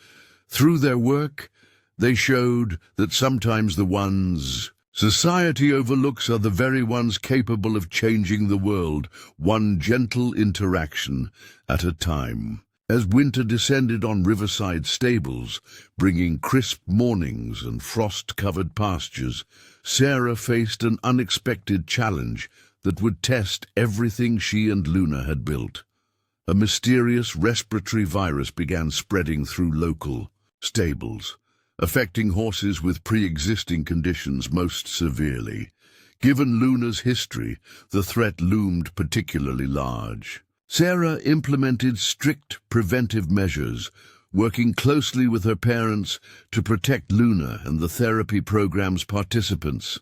Through their work, they showed that sometimes the ones society overlooks are the very ones capable of changing the world, one gentle interaction at a time. As winter descended on riverside stables, bringing crisp mornings and frost-covered pastures, Sarah faced an unexpected challenge that would test everything she and Luna had built. A mysterious respiratory virus began spreading through local stables, affecting horses with pre-existing conditions most severely. Given Luna's history, the threat loomed particularly large. Sarah implemented strict preventive measures, working closely with her parents to protect Luna and the therapy program's participants.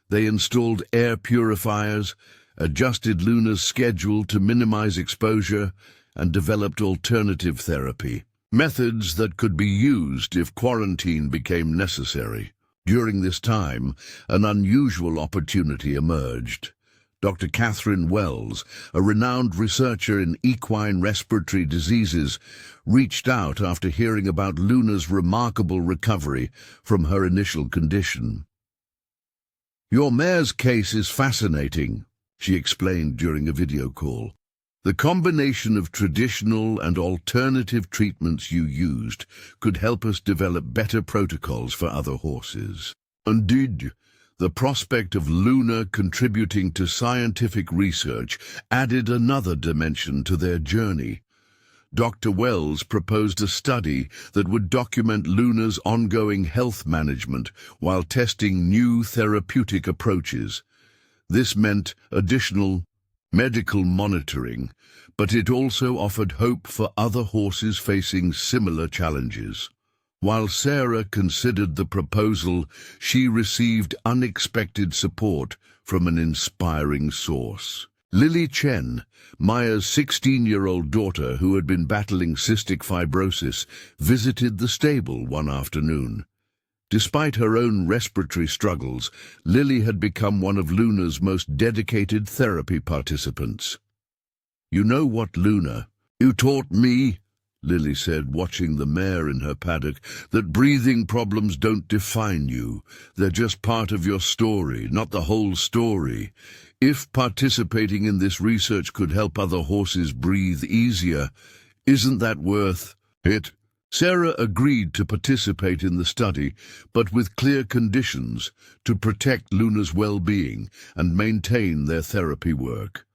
They installed air purifiers, adjusted Luna's schedule to minimize exposure, and developed alternative therapy, methods that could be used if quarantine became necessary. During this time, an unusual opportunity emerged. Dr. Catherine Wells, a renowned researcher in equine respiratory diseases, reached out after hearing about Luna's remarkable recovery from her initial condition. "Your mare's case is fascinating," she explained during a video call. "The combination of traditional and alternative treatments you used could help us develop better protocols for other horses." Indeed, the prospect of Luna contributing to scientific research added another dimension to their journey. Dr. Wells proposed a study that would document Luna's ongoing health management while testing new therapeutic approaches. This meant additional medical monitoring, but it also offered hope for other horses facing similar challenges. While Sarah considered the proposal, she received unexpected support from an inspiring source. Lily Chen, Maya's 16-year-old daughter who had been battling cystic fibrosis, visited the stable one afternoon. Despite her own respiratory struggles, Lily had become one of Luna's most dedicated therapy participants. "You know what, Luna? You taught me," Lily said, watching the mare in her paddock, "that breathing problems don't define you. They're just part of your story, not the whole story. If participating in this research could help other horses breathe easier, isn't that worth it?" Sarah agreed to participate in the study, but with clear conditions to protect Luna's well-being and maintain their therapy work.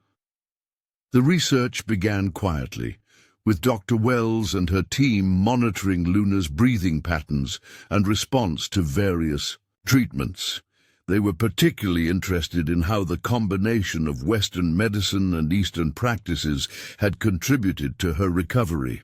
The research began quietly, with Dr. Wells and her team monitoring Luna's breathing patterns and response to various treatments. They were particularly interested in how the combination of Western medicine and Eastern practices had contributed to her recovery.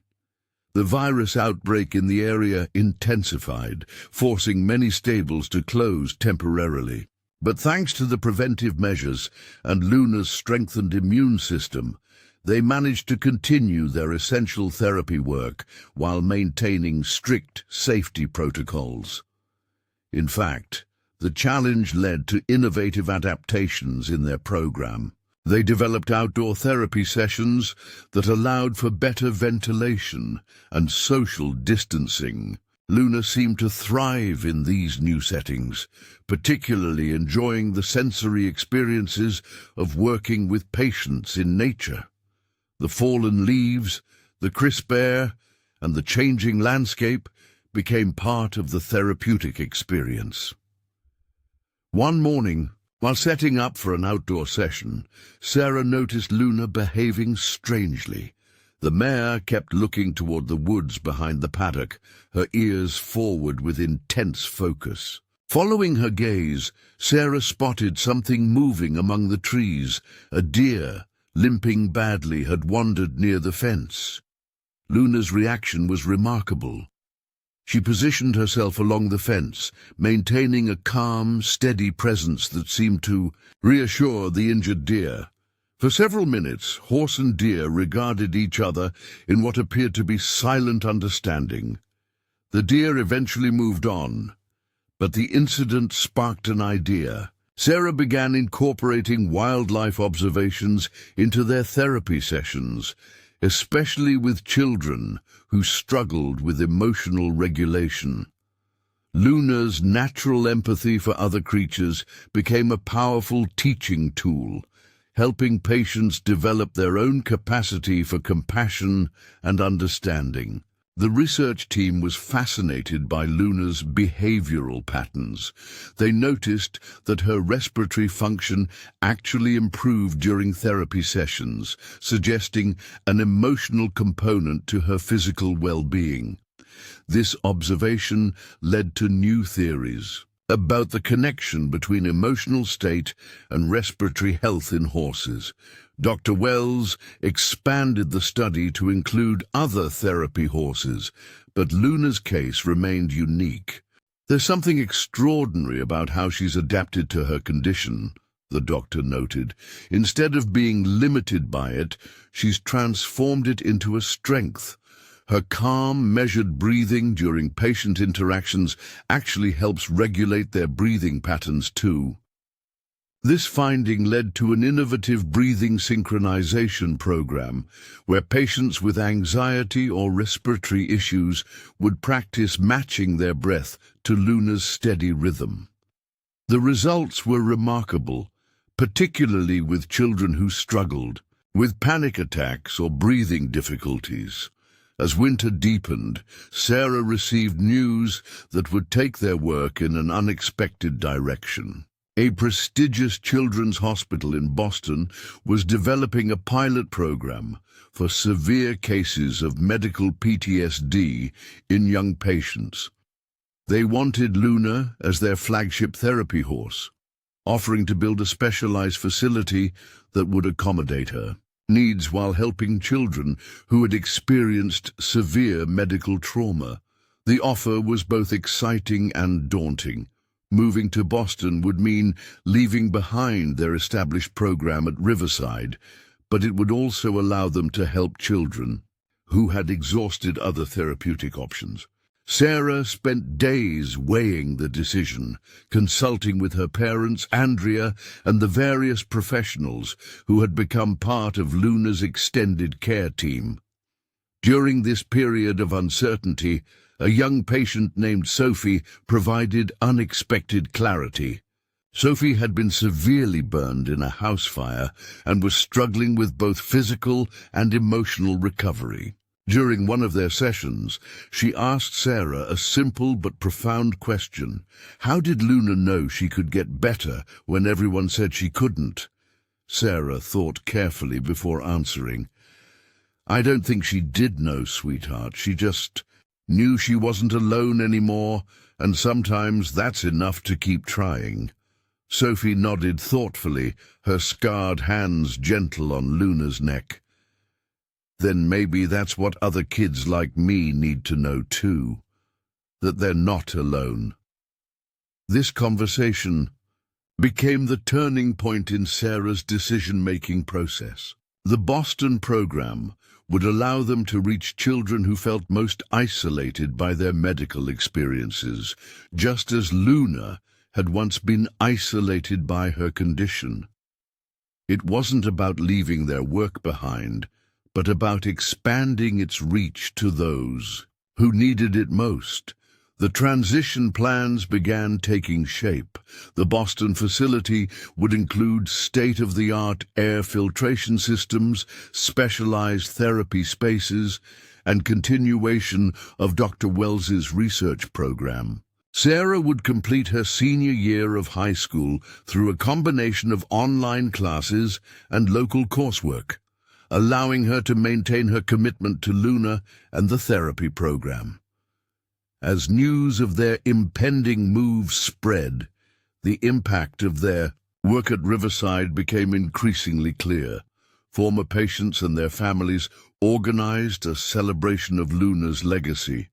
The virus outbreak in the area intensified, forcing many stables to close temporarily. But thanks to the preventive measures and Luna's strengthened immune system, they managed to continue their essential therapy work while maintaining strict safety protocols. In fact, the challenge led to innovative adaptations in their program. They developed outdoor therapy sessions that allowed for better ventilation and social distancing. Luna seemed to thrive in these new settings, particularly enjoying the sensory experiences of working with patients in nature. The fallen leaves, the crisp air, and the changing landscape became part of the therapeutic experience. One morning, while setting up for an outdoor session, Sarah noticed Luna behaving strangely. The mare kept looking toward the woods behind the paddock, her ears forward with intense focus. Following her gaze, Sarah spotted something moving among the trees. A deer, limping badly, had wandered near the fence. Luna's reaction was remarkable. She positioned herself along the fence, maintaining a calm, steady presence that seemed to reassure the injured deer. For several minutes, horse and deer regarded each other in what appeared to be silent understanding. The deer eventually moved on, but the incident sparked an idea. Sarah began incorporating wildlife observations into their therapy sessions, especially with children who struggled with emotional regulation. Luna's natural empathy for other creatures became a powerful teaching tool, helping patients develop their own capacity for compassion and understanding. The research team was fascinated by Luna's behavioral patterns. They noticed that her respiratory function actually improved during therapy sessions, suggesting an emotional component to her physical well-being. This observation led to new theories about the connection between emotional state and respiratory health in horses. Dr. Wells expanded the study to include other therapy horses, but Luna's case remained unique. "There's something extraordinary about how she's adapted to her condition," the doctor noted. "Instead of being limited by it, she's transformed it into a strength. Her calm, measured breathing during patient interactions actually helps regulate their breathing patterns too." This finding led to an innovative breathing synchronization program where patients with anxiety or respiratory issues would practice matching their breath to Luna's steady rhythm. The results were remarkable, particularly with children who struggled with panic attacks or breathing difficulties. As winter deepened, Sarah received news that would take their work in an unexpected direction. A prestigious children's hospital in Boston was developing a pilot program for severe cases of medical PTSD in young patients. They wanted Luna as their flagship therapy horse, offering to build a specialized facility that would accommodate her needs while helping children who had experienced severe medical trauma. The offer was both exciting and daunting. Moving to Boston would mean leaving behind their established program at Riverside, but it would also allow them to help children who had exhausted other therapeutic options. Sarah spent days weighing the decision, consulting with her parents, Andrea, and the various professionals who had become part of Luna's extended care team. During this period of uncertainty, a young patient named Sophie provided unexpected clarity. Sophie had been severely burned in a house fire and was struggling with both physical and emotional recovery. During one of their sessions, she asked Sarah a simple but profound question. How did Luna know she could get better when everyone said she couldn't? Sarah thought carefully before answering. I don't think she did know, sweetheart. She just knew she wasn't alone anymore, and sometimes that's enough to keep trying. Sophie nodded thoughtfully, her scarred hands gentle on Luna's neck. Then maybe that's what other kids like me need to know too, that they're not alone. This conversation became the turning point in Sarah's decision-making process. The Boston program would allow them to reach children who felt most isolated by their medical experiences, just as Luna had once been isolated by her condition. It wasn't about leaving their work behind, but about expanding its reach to those who needed it most. The transition plans began taking shape. The Boston facility would include state-of-the-art air filtration systems, specialized therapy spaces, and continuation of Dr. Wells's research program. Sarah would complete her senior year of high school through a combination of online classes and local coursework, allowing her to maintain her commitment to Luna and the therapy program. As news of their impending move spread, the impact of their work at Riverside became increasingly clear. Former patients and their families organized a celebration of Luna's legacy,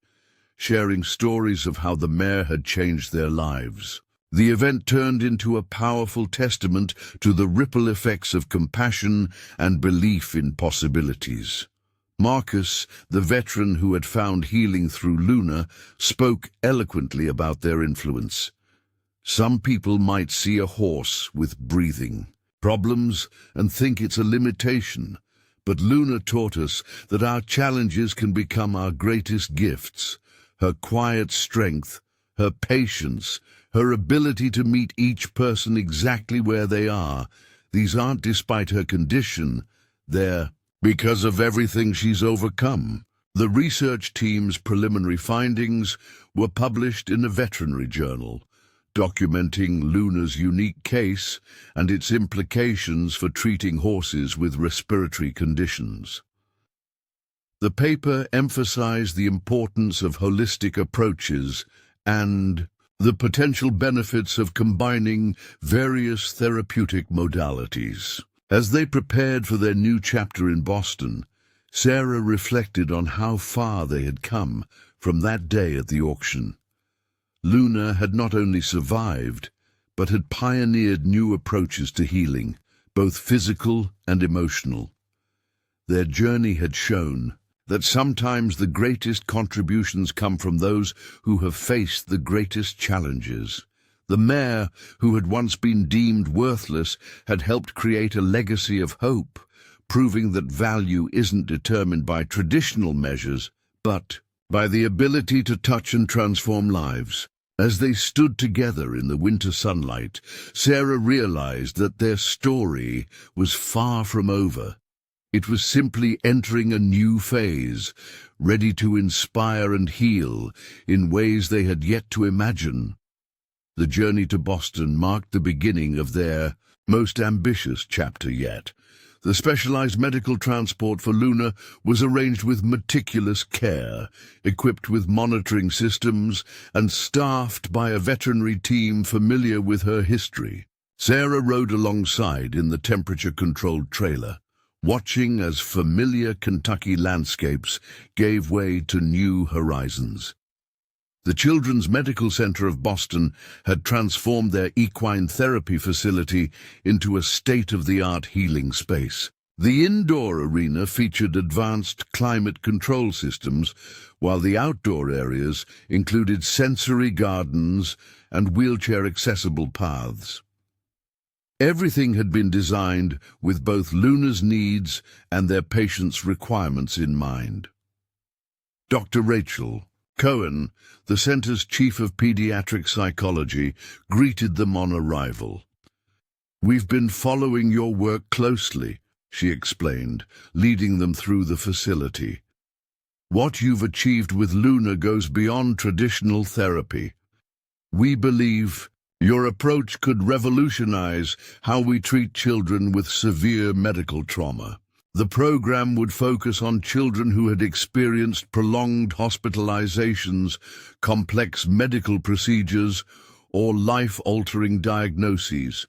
sharing stories of how the mare had changed their lives. The event turned into a powerful testament to the ripple effects of compassion and belief in possibilities. Marcus, the veteran who had found healing through Luna, spoke eloquently about their influence. Some people might see a horse with breathing problems and think it's a limitation, but Luna taught us that our challenges can become our greatest gifts. Her quiet strength, her patience, her ability to meet each person exactly where they are. These aren't despite her condition, they're because of everything she's overcome. The research team's preliminary findings were published in a veterinary journal, documenting Luna's unique case and its implications for treating horses with respiratory conditions. The paper emphasized the importance of holistic approaches and the potential benefits of combining various therapeutic modalities. As they prepared for their new chapter in Boston, Sarah reflected on how far they had come from that day at the auction. Luna had not only survived, but had pioneered new approaches to healing, both physical and emotional. Their journey had shown that sometimes the greatest contributions come from those who have faced the greatest challenges. The mare, who had once been deemed worthless, had helped create a legacy of hope, proving that value isn't determined by traditional measures, but by the ability to touch and transform lives. As they stood together in the winter sunlight, Sarah realized that their story was far from over. It was simply entering a new phase, ready to inspire and heal in ways they had yet to imagine. The journey to Boston marked the beginning of their most ambitious chapter yet. The specialized medical transport for Luna was arranged with meticulous care, equipped with monitoring systems and staffed by a veterinary team familiar with her history. Sarah rode alongside in the temperature-controlled trailer, watching as familiar Kentucky landscapes gave way to new horizons. The Children's Medical Center of Boston had transformed their equine therapy facility into a state-of-the-art healing space. The indoor arena featured advanced climate control systems, while the outdoor areas included sensory gardens and wheelchair-accessible paths. Everything had been designed with both Luna's needs and their patients' requirements in mind. Dr. Rachel Cohen, the center's chief of pediatric psychology, greeted them on arrival. "We've been following your work closely," she explained, leading them through the facility. "What you've achieved with Luna goes beyond traditional therapy. We believe your approach could revolutionize how we treat children with severe medical trauma." The program would focus on children who had experienced prolonged hospitalizations, complex medical procedures, or life-altering diagnoses.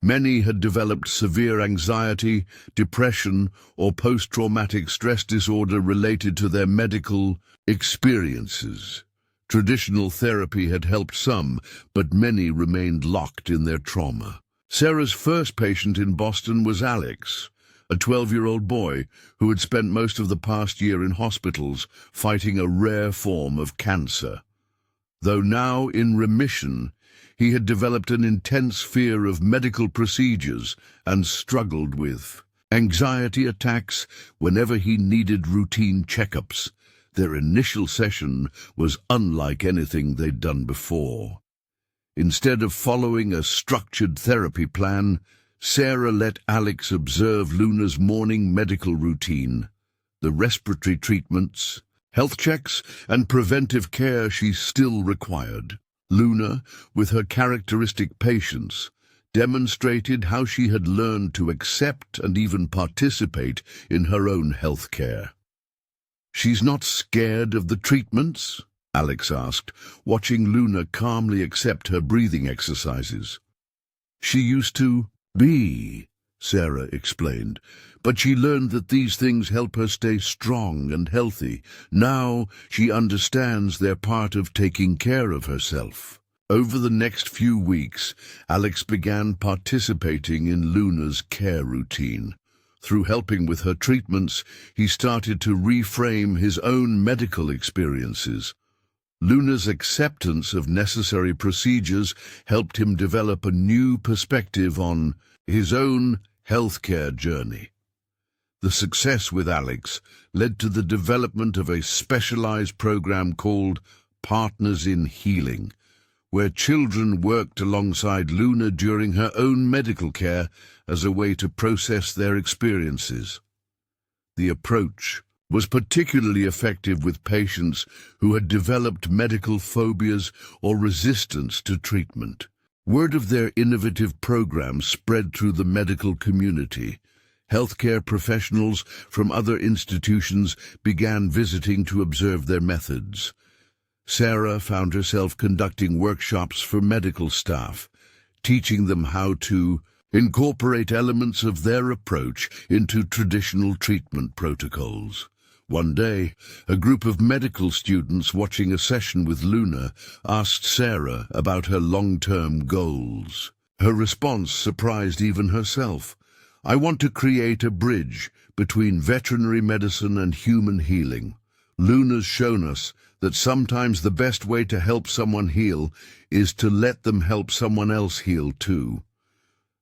Many had developed severe anxiety, depression, or post-traumatic stress disorder related to their medical experiences. Traditional therapy had helped some, but many remained locked in their trauma. Sarah's first patient in Boston was Alex, a 12-year-old boy who had spent most of the past year in hospitals fighting a rare form of cancer. Though now in remission, he had developed an intense fear of medical procedures and struggled with anxiety attacks whenever he needed routine checkups. Their initial session was unlike anything they'd done before. Instead of following a structured therapy plan, Sarah let Alex observe Luna's morning medical routine, the respiratory treatments, health checks, and preventive care she still required. Luna, with her characteristic patience, demonstrated how she had learned to accept and even participate in her own health care. "She's not scared of the treatments?" Alex asked, watching Luna calmly accept her breathing exercises. "She used to be," Sarah explained, "but she learned that these things help her stay strong and healthy. Now she understands they're part of taking care of herself." Over the next few weeks, Alex began participating in Luna's care routine. Through helping with her treatments, he started to reframe his own medical experiences. Luna's acceptance of necessary procedures helped him develop a new perspective on his own healthcare journey. The success with Alex led to the development of a specialized program called Partners in Healing, where children worked alongside Luna during her own medical care as a way to process their experiences. The approach was particularly effective with patients who had developed medical phobias or resistance to treatment. Word of their innovative program spread through the medical community. Healthcare professionals from other institutions began visiting to observe their methods. Sarah found herself conducting workshops for medical staff, teaching them how to incorporate elements of their approach into traditional treatment protocols. One day, a group of medical students watching a session with Luna asked Sarah about her long-term goals. Her response surprised even herself. "I want to create a bridge between veterinary medicine and human healing. Luna's shown us that sometimes the best way to help someone heal is to let them help someone else heal too."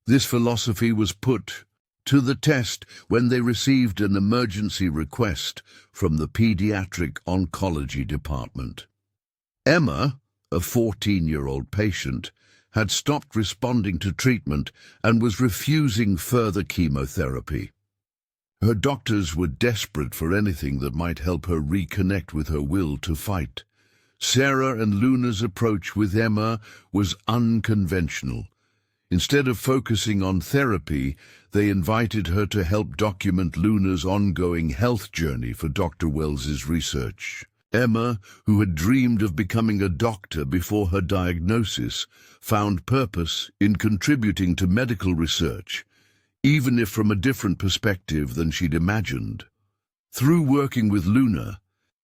This philosophy was put to the test when they received an emergency request from the pediatric oncology department. Emma, a 14-year-old patient, had stopped responding to treatment and was refusing further chemotherapy. Her doctors were desperate for anything that might help her reconnect with her will to fight. Sarah and Luna's approach with Emma was unconventional. Instead of focusing on therapy, they invited her to help document Luna's ongoing health journey for Dr. Wells's research. Emma, who had dreamed of becoming a doctor before her diagnosis, found purpose in contributing to medical research, even if from a different perspective than she'd imagined. Through working with Luna,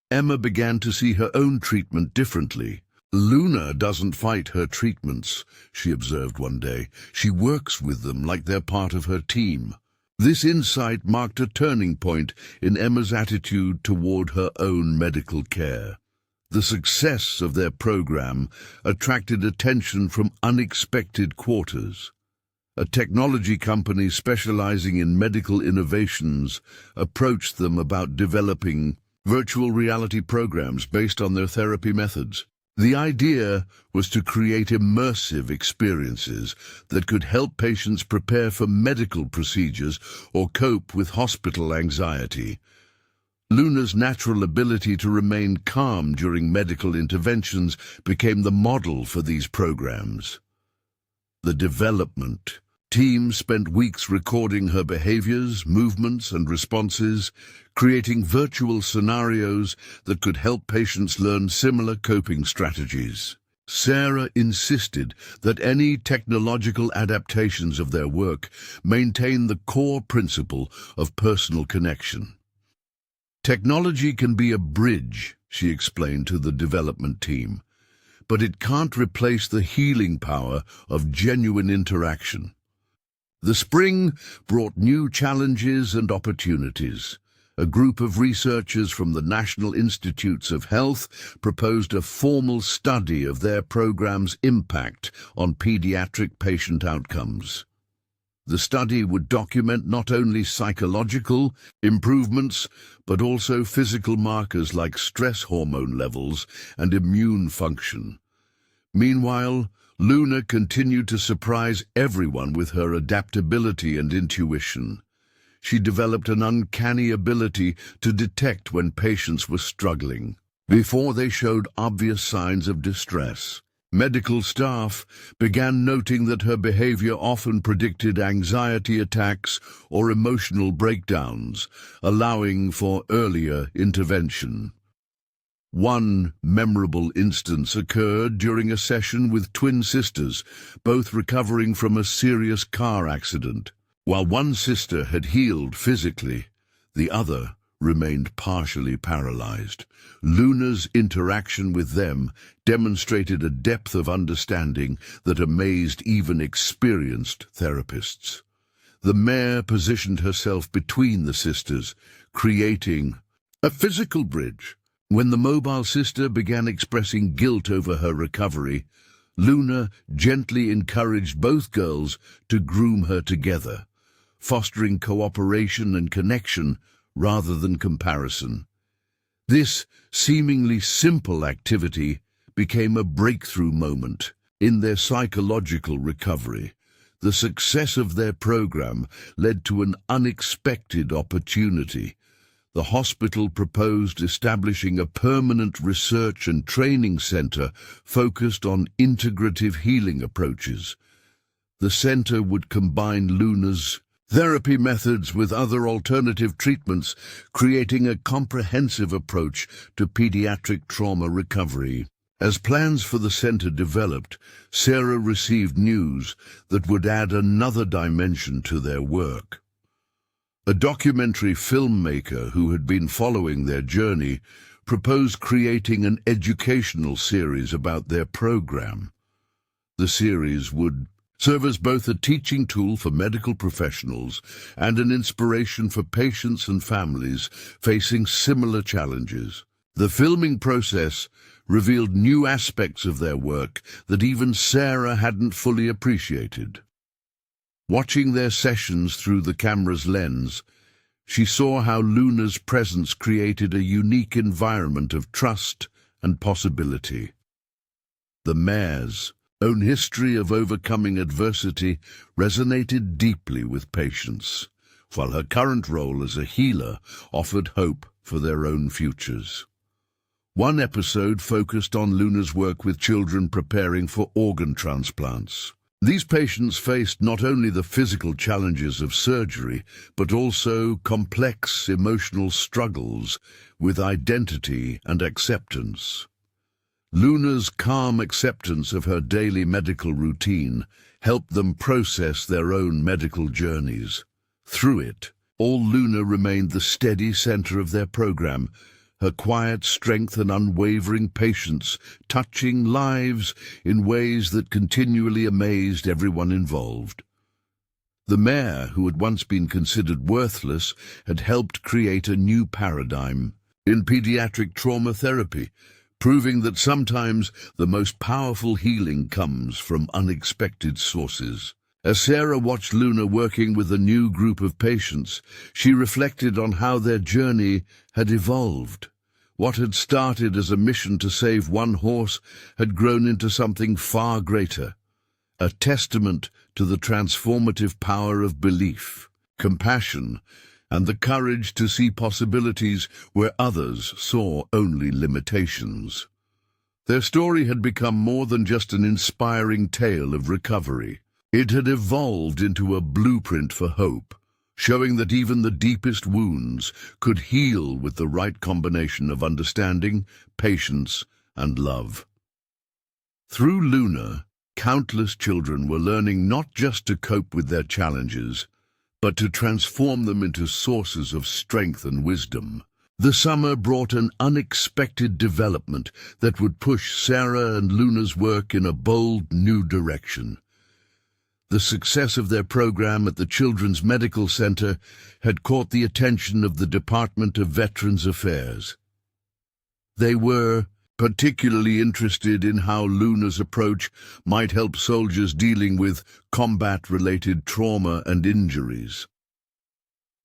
Emma began to see her own treatment differently. "Luna doesn't fight her treatments," she observed one day. "She works with them like they're part of her team." This insight marked a turning point in Emma's attitude toward her own medical care. The success of their program attracted attention from unexpected quarters. A technology company specializing in medical innovations approached them about developing virtual reality programs based on their therapy methods. The idea was to create immersive experiences that could help patients prepare for medical procedures or cope with hospital anxiety. Luna's natural ability to remain calm during medical interventions became the model for these programs. The development team spent weeks recording her behaviors, movements, and responses, creating virtual scenarios that could help patients learn similar coping strategies. Sarah insisted that any technological adaptations of their work maintain the core principle of personal connection. "Technology can be a bridge," she explained to the development team, "but it can't replace the healing power of genuine interaction." The spring brought new challenges and opportunities. A group of researchers from the National Institutes of Health proposed a formal study of their program's impact on pediatric patient outcomes. The study would document not only psychological improvements, but also physical markers like stress hormone levels and immune function. Meanwhile, Luna continued to surprise everyone with her adaptability and intuition. She developed an uncanny ability to detect when patients were struggling, before they showed obvious signs of distress. Medical staff began noting that her behavior often predicted anxiety attacks or emotional breakdowns, allowing for earlier intervention. One memorable instance occurred during a session with twin sisters, both recovering from a serious car accident. While one sister had healed physically, the other remained partially paralyzed. Luna's interaction with them demonstrated a depth of understanding that amazed even experienced therapists. The mare positioned herself between the sisters, creating a physical bridge. When the mobile sister began expressing guilt over her recovery, Luna gently encouraged both girls to groom her together, fostering cooperation and connection rather than comparison. This seemingly simple activity became a breakthrough moment in their psychological recovery. The success of their program led to an unexpected opportunity. The hospital proposed establishing a permanent research and training center focused on integrative healing approaches. The center would combine Luna's therapy methods with other alternative treatments, creating a comprehensive approach to pediatric trauma recovery. As plans for the center developed, Sarah received news that would add another dimension to their work. A documentary filmmaker who had been following their journey proposed creating an educational series about their program. The series would serve as both a teaching tool for medical professionals and an inspiration for patients and families facing similar challenges. The filming process revealed new aspects of their work that even Sarah hadn't fully appreciated. Watching their sessions through the camera's lens, she saw how Luna's presence created a unique environment of trust and possibility. The mare's own history of overcoming adversity resonated deeply with patients, while her current role as a healer offered hope for their own futures. One episode focused on Luna's work with children preparing for organ transplants. These patients faced not only the physical challenges of surgery, but also complex emotional struggles with identity and acceptance. Luna's calm acceptance of her daily medical routine helped them process their own medical journeys. Through it, all Luna remained the steady center of their program, her quiet strength and unwavering patience touching lives in ways that continually amazed everyone involved. The mare, who had once been considered worthless, had helped create a new paradigm in pediatric trauma therapy, proving that sometimes the most powerful healing comes from unexpected sources. As Sarah watched Luna working with a new group of patients, she reflected on how their journey had evolved. What had started as a mission to save one horse had grown into something far greater, a testament to the transformative power of belief, compassion, and the courage to see possibilities where others saw only limitations. Their story had become more than just an inspiring tale of recovery. It had evolved into a blueprint for hope, showing that even the deepest wounds could heal with the right combination of understanding, patience, and love. Through Luna, countless children were learning not just to cope with their challenges, but to transform them into sources of strength and wisdom. The summer brought an unexpected development that would push Sarah and Luna's work in a bold new direction. The success of their program at the Children's Medical Center had caught the attention of the Department of Veterans Affairs. They were particularly interested in how Luna's approach might help soldiers dealing with combat-related trauma and injuries.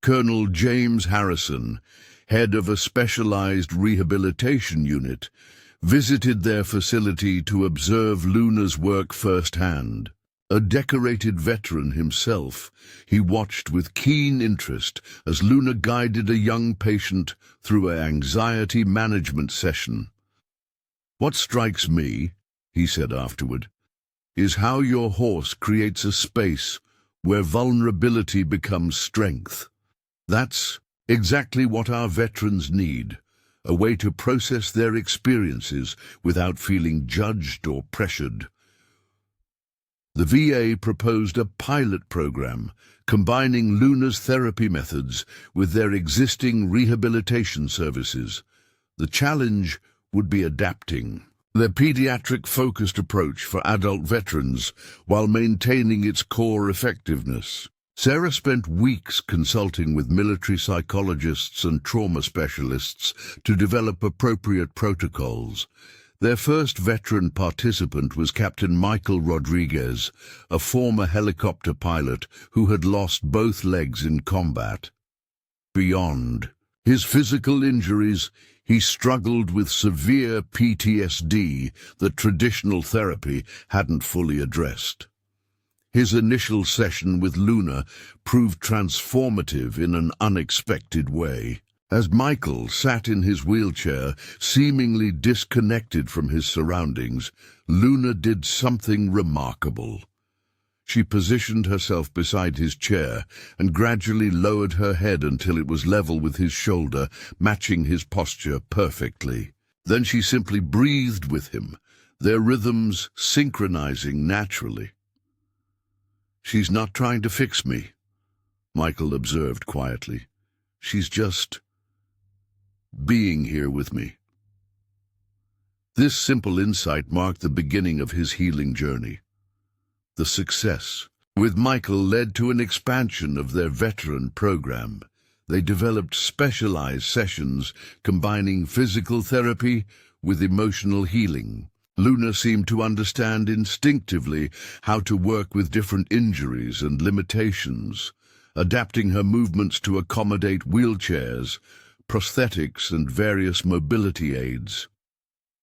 Colonel James Harrison, head of a specialized rehabilitation unit, visited their facility to observe Luna's work firsthand. A decorated veteran himself, he watched with keen interest as Luna guided a young patient through an anxiety management session. "What strikes me," he said afterward, "is how your horse creates a space where vulnerability becomes strength. That's exactly what our veterans need, a way to process their experiences without feeling judged or pressured." The VA proposed a pilot program combining Luna's therapy methods with their existing rehabilitation services. The challenge would be adapting their pediatric-focused approach for adult veterans while maintaining its core effectiveness. Sarah spent weeks consulting with military psychologists and trauma specialists to develop appropriate protocols. Their first veteran participant was Captain Michael Rodriguez, a former helicopter pilot who had lost both legs in combat. Beyond his physical injuries, he struggled with severe PTSD that traditional therapy hadn't fully addressed. His initial session with Luna proved transformative in an unexpected way. As Michael sat in his wheelchair, seemingly disconnected from his surroundings, Luna did something remarkable. She positioned herself beside his chair and gradually lowered her head until it was level with his shoulder, matching his posture perfectly. Then she simply breathed with him, their rhythms synchronizing naturally. "She's not trying to fix me," Michael observed quietly. "She's just being here with me." This simple insight marked the beginning of his healing journey. The success with Michael led to an expansion of their veteran program. They developed specialized sessions combining physical therapy with emotional healing. Luna seemed to understand instinctively how to work with different injuries and limitations, adapting her movements to accommodate wheelchairs, prosthetics, and various mobility aids.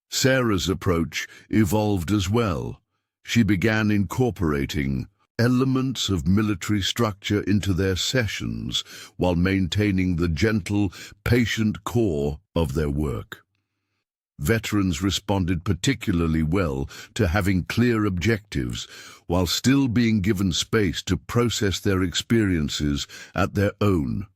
Sarah's approach evolved as well. She began incorporating elements of military structure into their sessions while maintaining the gentle, patient core of their work. Veterans responded particularly well to having clear objectives while still being given space to process their experiences at their own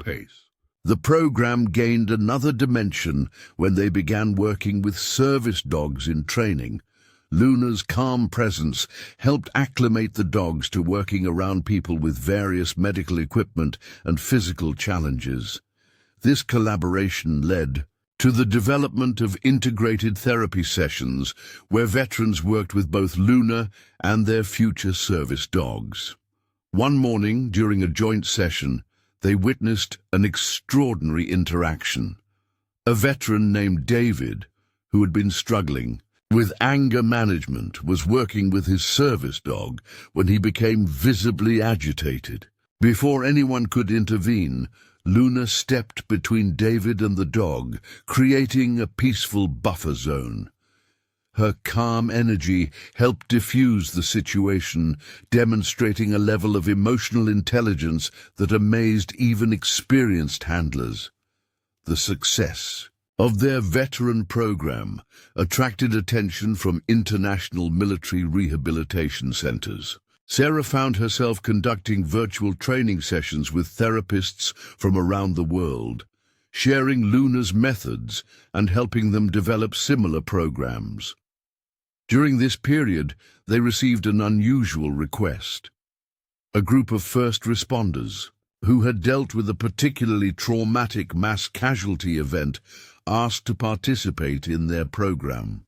pace. The program gained another dimension when they began working with service dogs in training. Luna's calm presence helped acclimate the dogs to working around people with various medical equipment and physical challenges. This collaboration led to the development of integrated therapy sessions where veterans worked with both Luna and their future service dogs. One morning, during a joint session, they witnessed an extraordinary interaction. A veteran named David, who had been struggling with anger management, was working with his service dog when he became visibly agitated. Before anyone could intervene, Luna stepped between David and the dog, creating a peaceful buffer zone. Her calm energy helped diffuse the situation, demonstrating a level of emotional intelligence that amazed even experienced handlers. The success of their veteran program attracted attention from international military rehabilitation centers. Sarah found herself conducting virtual training sessions with therapists from around the world, sharing Luna's methods and helping them develop similar programs. During this period, they received an unusual request. A group of first responders, who had dealt with a particularly traumatic mass casualty event, asked to participate in their program.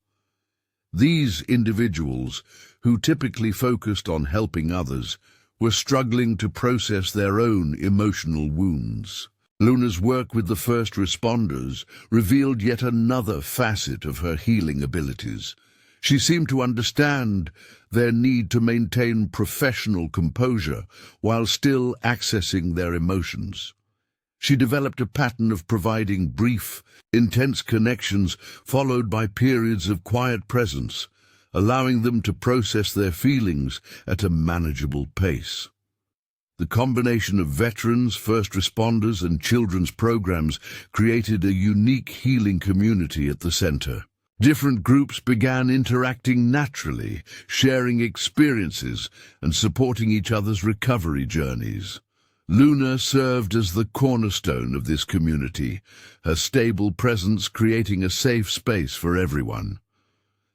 These individuals, who typically focused on helping others, were struggling to process their own emotional wounds. Luna's work with the first responders revealed yet another facet of her healing abilities. She seemed to understand their need to maintain professional composure while still accessing their emotions. She developed a pattern of providing brief, intense connections followed by periods of quiet presence, allowing them to process their feelings at a manageable pace. The combination of veterans, first responders, and children's programs created a unique healing community at the center. Different groups began interacting naturally, sharing experiences and supporting each other's recovery journeys. Luna served as the cornerstone of this community, her stable presence creating a safe space for everyone.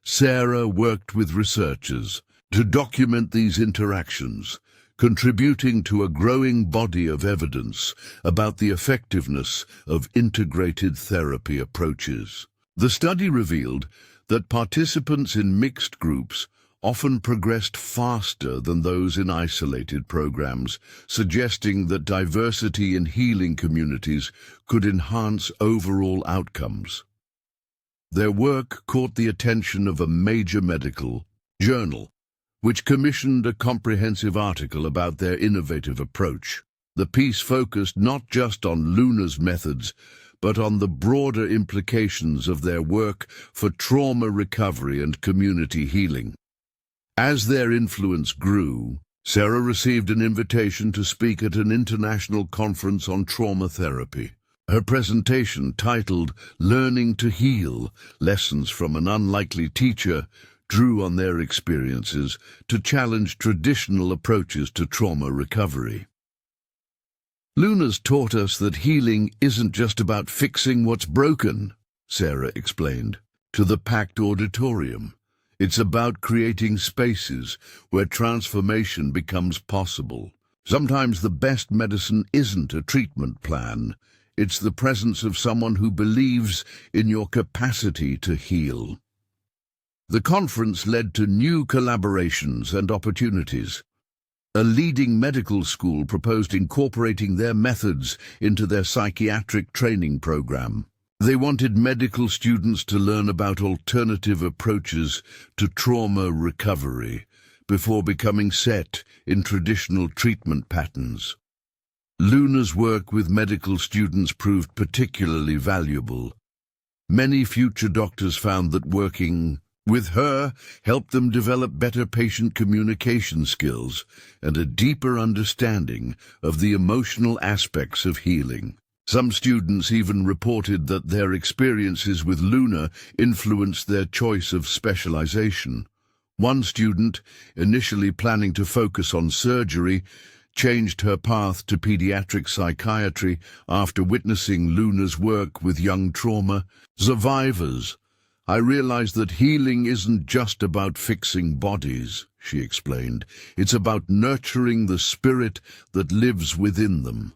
Sarah worked with researchers to document these interactions, contributing to a growing body of evidence about the effectiveness of integrated therapy approaches. The study revealed that participants in mixed groups often progressed faster than those in isolated programs, suggesting that diversity in healing communities could enhance overall outcomes. Their work caught the attention of a major medical journal, which commissioned a comprehensive article about their innovative approach. The piece focused not just on Luna's methods, but on the broader implications of their work for trauma recovery and community healing. As their influence grew, Sarah received an invitation to speak at an international conference on trauma therapy. Her presentation, titled "Learning to Heal: Lessons from an Unlikely Teacher," drew on their experiences to challenge traditional approaches to trauma recovery. "Luna's taught us that healing isn't just about fixing what's broken," Sarah explained to the packed auditorium. "It's about creating spaces where transformation becomes possible. Sometimes the best medicine isn't a treatment plan. It's the presence of someone who believes in your capacity to heal." The conference led to new collaborations and opportunities. A leading medical school proposed incorporating their methods into their psychiatric training program. They wanted medical students to learn about alternative approaches to trauma recovery before becoming set in traditional treatment patterns. Luna's work with medical students proved particularly valuable. Many future doctors found that working with her helped them develop better patient communication skills and a deeper understanding of the emotional aspects of healing. Some students even reported that their experiences with Luna influenced their choice of specialization. One student, initially planning to focus on surgery, changed her path to pediatric psychiatry after witnessing Luna's work with young trauma survivors. "I realized that healing isn't just about fixing bodies," she explained. "It's about nurturing the spirit that lives within them."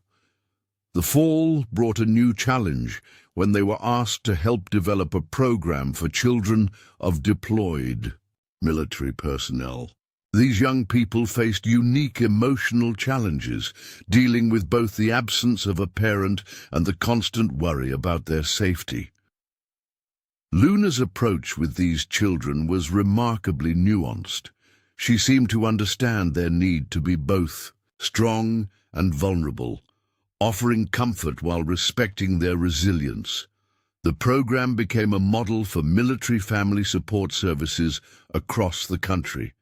The fall brought a new challenge when they were asked to help develop a program for children of deployed military personnel. These young people faced unique emotional challenges, dealing with both the absence of a parent and the constant worry about their safety. Luna's approach with these children was remarkably nuanced. She seemed to understand their need to be both strong and vulnerable, offering comfort while respecting their resilience. The program became a model for military family support services across the country.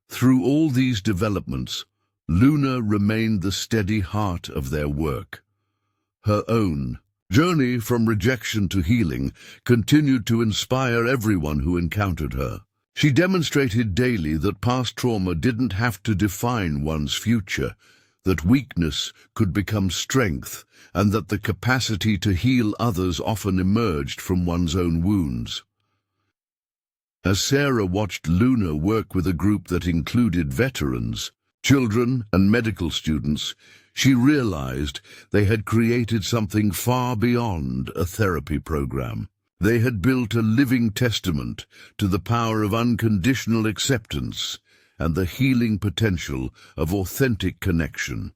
Through all these developments, Luna remained the steady heart of their work. Her own journey from rejection to healing continued to inspire everyone who encountered her. She demonstrated daily that past trauma didn't have to define one's future, that weakness could become strength, and that the capacity to heal others often emerged from one's own wounds. As Sarah watched Luna work with a group that included veterans, children, and medical students, she realized they had created something far beyond a therapy program. They had built a living testament to the power of unconditional acceptance and the healing potential of authentic connection.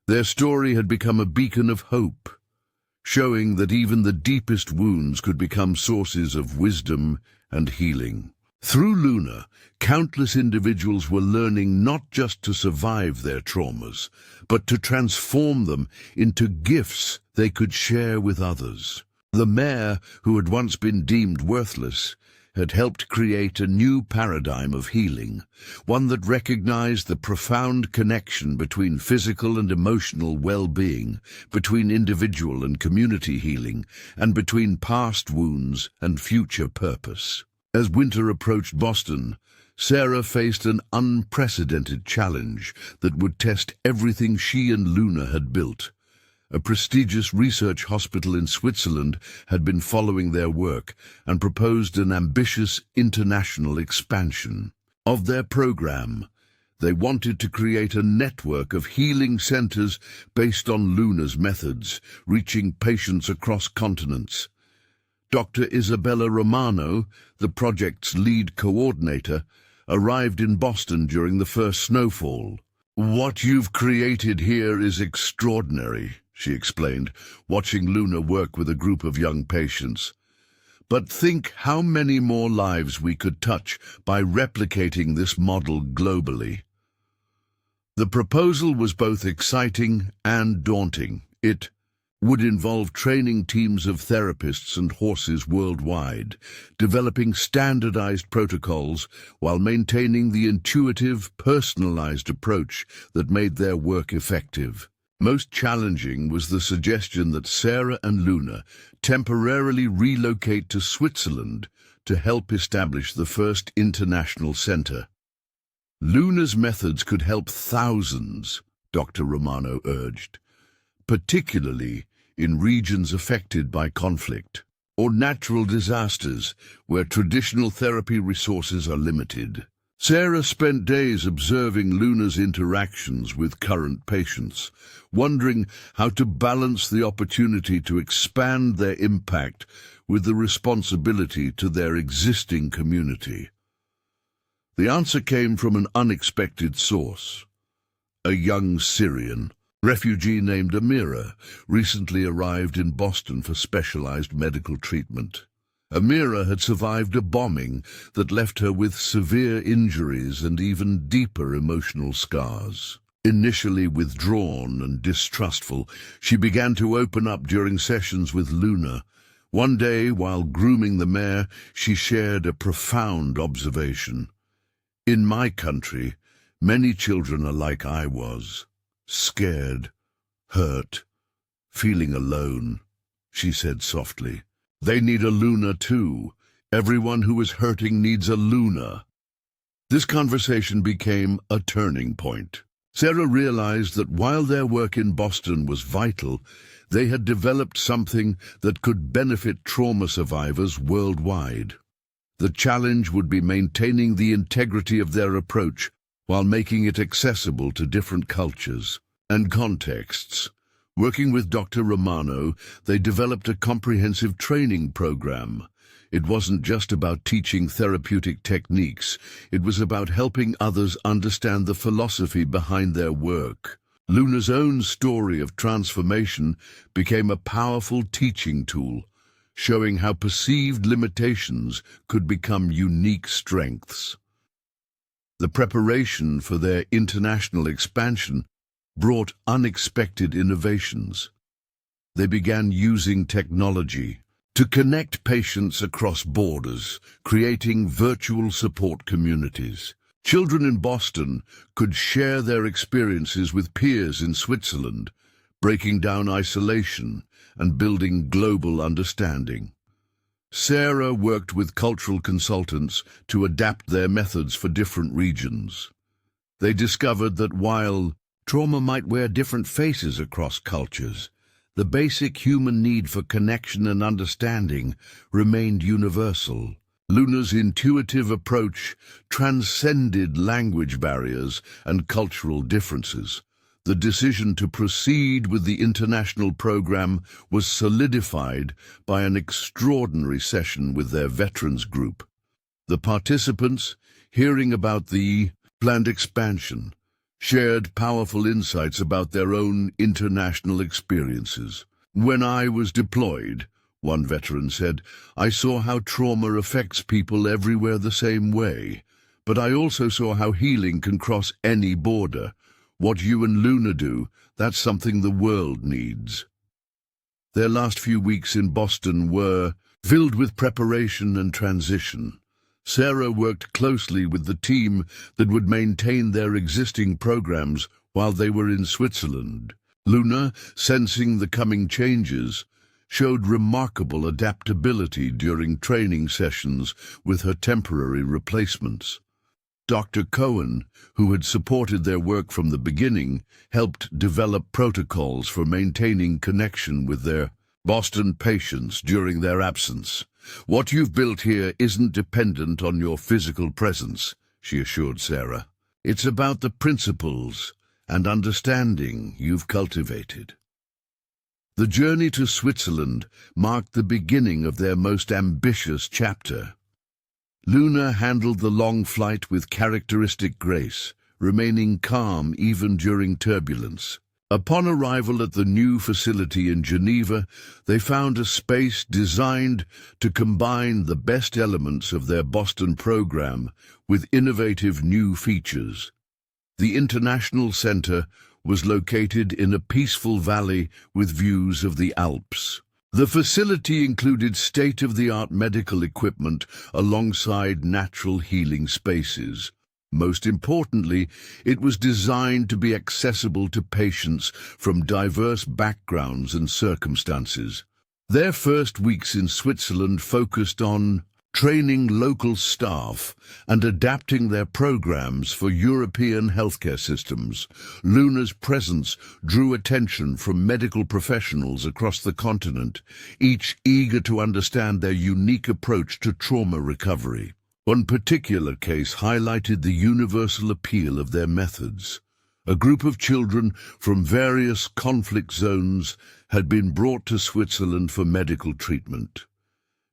Their story had become a beacon of hope, showing that even the deepest wounds could become sources of wisdom and healing. Through Luna, countless individuals were learning not just to survive their traumas, but to transform them into gifts they could share with others. The mayor, who had once been deemed worthless, had helped create a new paradigm of healing, one that recognized the profound connection between physical and emotional well-being, between individual and community healing, and between past wounds and future purpose. As winter approached Boston, Sarah faced an unprecedented challenge that would test everything she and Luna had built. A prestigious research hospital in Switzerland had been following their work and proposed an ambitious international expansion of their program. They wanted to create a network of healing centers based on Luna's methods, reaching patients across continents. Dr. Isabella Romano, the project's lead coordinator, arrived in Boston during the first snowfall. "What you've created here is extraordinary," she explained, watching Luna work with a group of young patients. "But think how many more lives we could touch by replicating this model globally." The proposal was both exciting and daunting. It would involve training teams of therapists and horses worldwide, developing standardized protocols while maintaining the intuitive, personalized approach that made their work effective. Most challenging was the suggestion that Sarah and Luna temporarily relocate to Switzerland to help establish the first international center. Luna's methods could help thousands, Dr. Romano urged, particularly in regions affected by conflict or natural disasters where traditional therapy resources are limited. Sarah spent days observing Luna's interactions with current patients, wondering how to balance the opportunity to expand their impact with the responsibility to their existing community. The answer came from an unexpected source. A young Syrian refugee named Amira recently arrived in Boston for specialized medical treatment. Amira had survived a bombing that left her with severe injuries and even deeper emotional scars. Initially withdrawn and distrustful, she began to open up during sessions with Luna. One day, while grooming the mare, she shared a profound observation. "In my country, many children are like I was, scared, hurt, feeling alone," she said softly. "They need a Luna too. Everyone who is hurting needs a Luna." This conversation became a turning point. Sarah realized that while their work in Boston was vital, they had developed something that could benefit trauma survivors worldwide. The challenge would be maintaining the integrity of their approach while making it accessible to different cultures and contexts. Working with Dr. Romano, they developed a comprehensive training program. It wasn't just about teaching therapeutic techniques, it was about helping others understand the philosophy behind their work. Luna's own story of transformation became a powerful teaching tool, showing how perceived limitations could become unique strengths. The preparation for their international expansion brought unexpected innovations. They began using technology to connect patients across borders, creating virtual support communities. Children in Boston could share their experiences with peers in Switzerland, breaking down isolation and building global understanding. Sarah worked with cultural consultants to adapt their methods for different regions. They discovered that while trauma might wear different faces across cultures, the basic human need for connection and understanding remained universal. Luna's intuitive approach transcended language barriers and cultural differences. The decision to proceed with the international program was solidified by an extraordinary session with their veterans group. The participants, hearing about the planned expansion, shared powerful insights about their own international experiences. "When I was deployed," one veteran said, "I saw how trauma affects people everywhere the same way, but I also saw how healing can cross any border. What you and Luna do, that's something the world needs." Their last few weeks in Boston were filled with preparation and transition. Sarah worked closely with the team that would maintain their existing programs while they were in Switzerland. Luna, sensing the coming changes, showed remarkable adaptability during training sessions with her temporary replacements. Dr. Cohen, who had supported their work from the beginning, helped develop protocols for maintaining connection with their Boston patients during their absence. "What you've built here isn't dependent on your physical presence," she assured Sarah. "It's about the principles and understanding you've cultivated." The journey to Switzerland marked the beginning of their most ambitious chapter. Luna handled the long flight with characteristic grace, remaining calm even during turbulence. Upon arrival at the new facility in Geneva, they found a space designed to combine the best elements of their Boston program with innovative new features. The International Center was located in a peaceful valley with views of the Alps. The facility included state-of-the-art medical equipment alongside natural healing spaces. Most importantly, it was designed to be accessible to patients from diverse backgrounds and circumstances. Their first weeks in Switzerland focused on training local staff and adapting their programs for European healthcare systems. Luna's presence drew attention from medical professionals across the continent, each eager to understand their unique approach to trauma recovery. One particular case highlighted the universal appeal of their methods. A group of children from various conflict zones had been brought to Switzerland for medical treatment.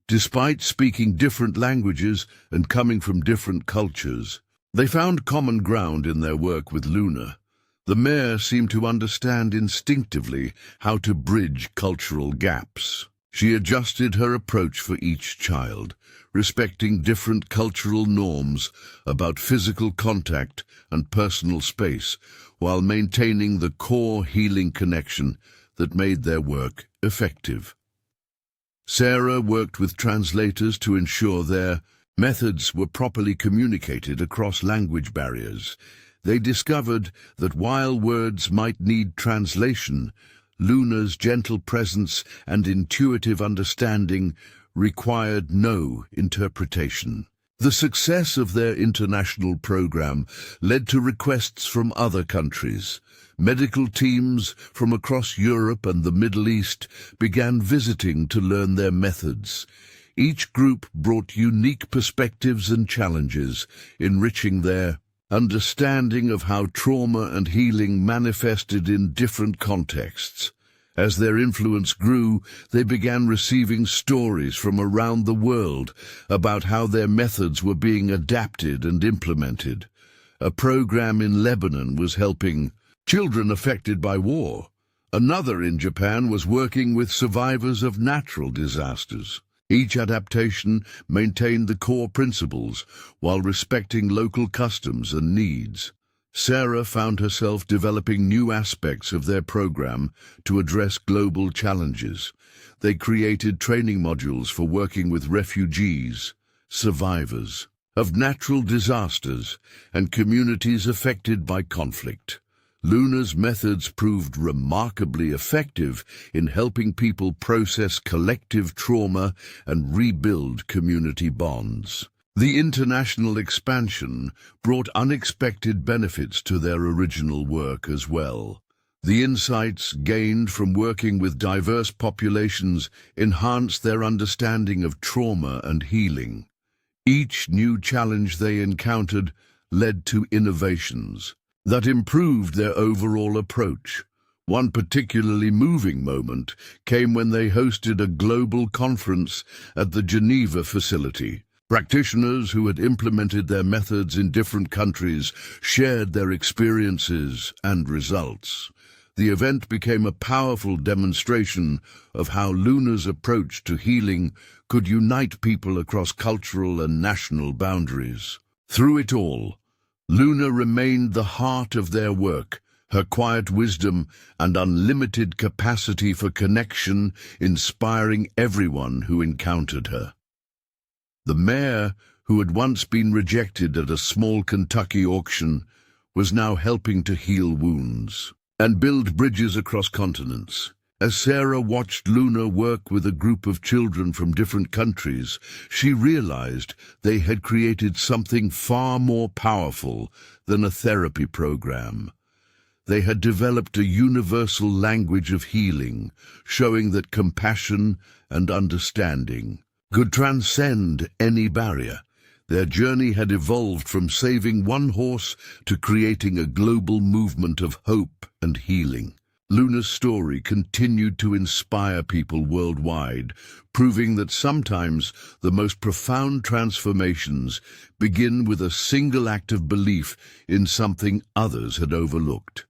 Despite speaking different languages and coming from different cultures, they found common ground in their work with Luna. The mayor seemed to understand instinctively how to bridge cultural gaps. She adjusted her approach for each child, respecting different cultural norms about physical contact and personal space, while maintaining the core healing connection that made their work effective. Sarah worked with translators to ensure their methods were properly communicated across language barriers. They discovered that while words might need translation, Luna's gentle presence and intuitive understanding required no interpretation. The success of their international program led to requests from other countries. Medical teams from across Europe and the Middle East began visiting to learn their methods. Each group brought unique perspectives and challenges, enriching their understanding of how trauma and healing manifested in different contexts. As their influence grew, they began receiving stories from around the world about how their methods were being adapted and implemented. A program in Lebanon was helping children affected by war. Another in Japan was working with survivors of natural disasters. Each adaptation maintained the core principles while respecting local customs and needs. Sarah found herself developing new aspects of their program to address global challenges. They created training modules for working with refugees, survivors of natural disasters, and communities affected by conflict. Luna's methods proved remarkably effective in helping people process collective trauma and rebuild community bonds. The international expansion brought unexpected benefits to their original work as well. The insights gained from working with diverse populations enhanced their understanding of trauma and healing. Each new challenge they encountered led to innovations that improved their overall approach. One particularly moving moment came when they hosted a global conference at the Geneva facility. Practitioners who had implemented their methods in different countries shared their experiences and results. The event became a powerful demonstration of how Luna's approach to healing could unite people across cultural and national boundaries. Through it all, Luna remained the heart of their work, her quiet wisdom and unlimited capacity for connection inspiring everyone who encountered her. The mare, who had once been rejected at a small Kentucky auction, was now helping to heal wounds and build bridges across continents. As Sarah watched Luna work with a group of children from different countries, she realized they had created something far more powerful than a therapy program. They had developed a universal language of healing, showing that compassion and understanding could transcend any barrier. Their journey had evolved from saving one horse to creating a global movement of hope and healing. Luna's story continued to inspire people worldwide, proving that sometimes the most profound transformations begin with a single act of belief in something others had overlooked.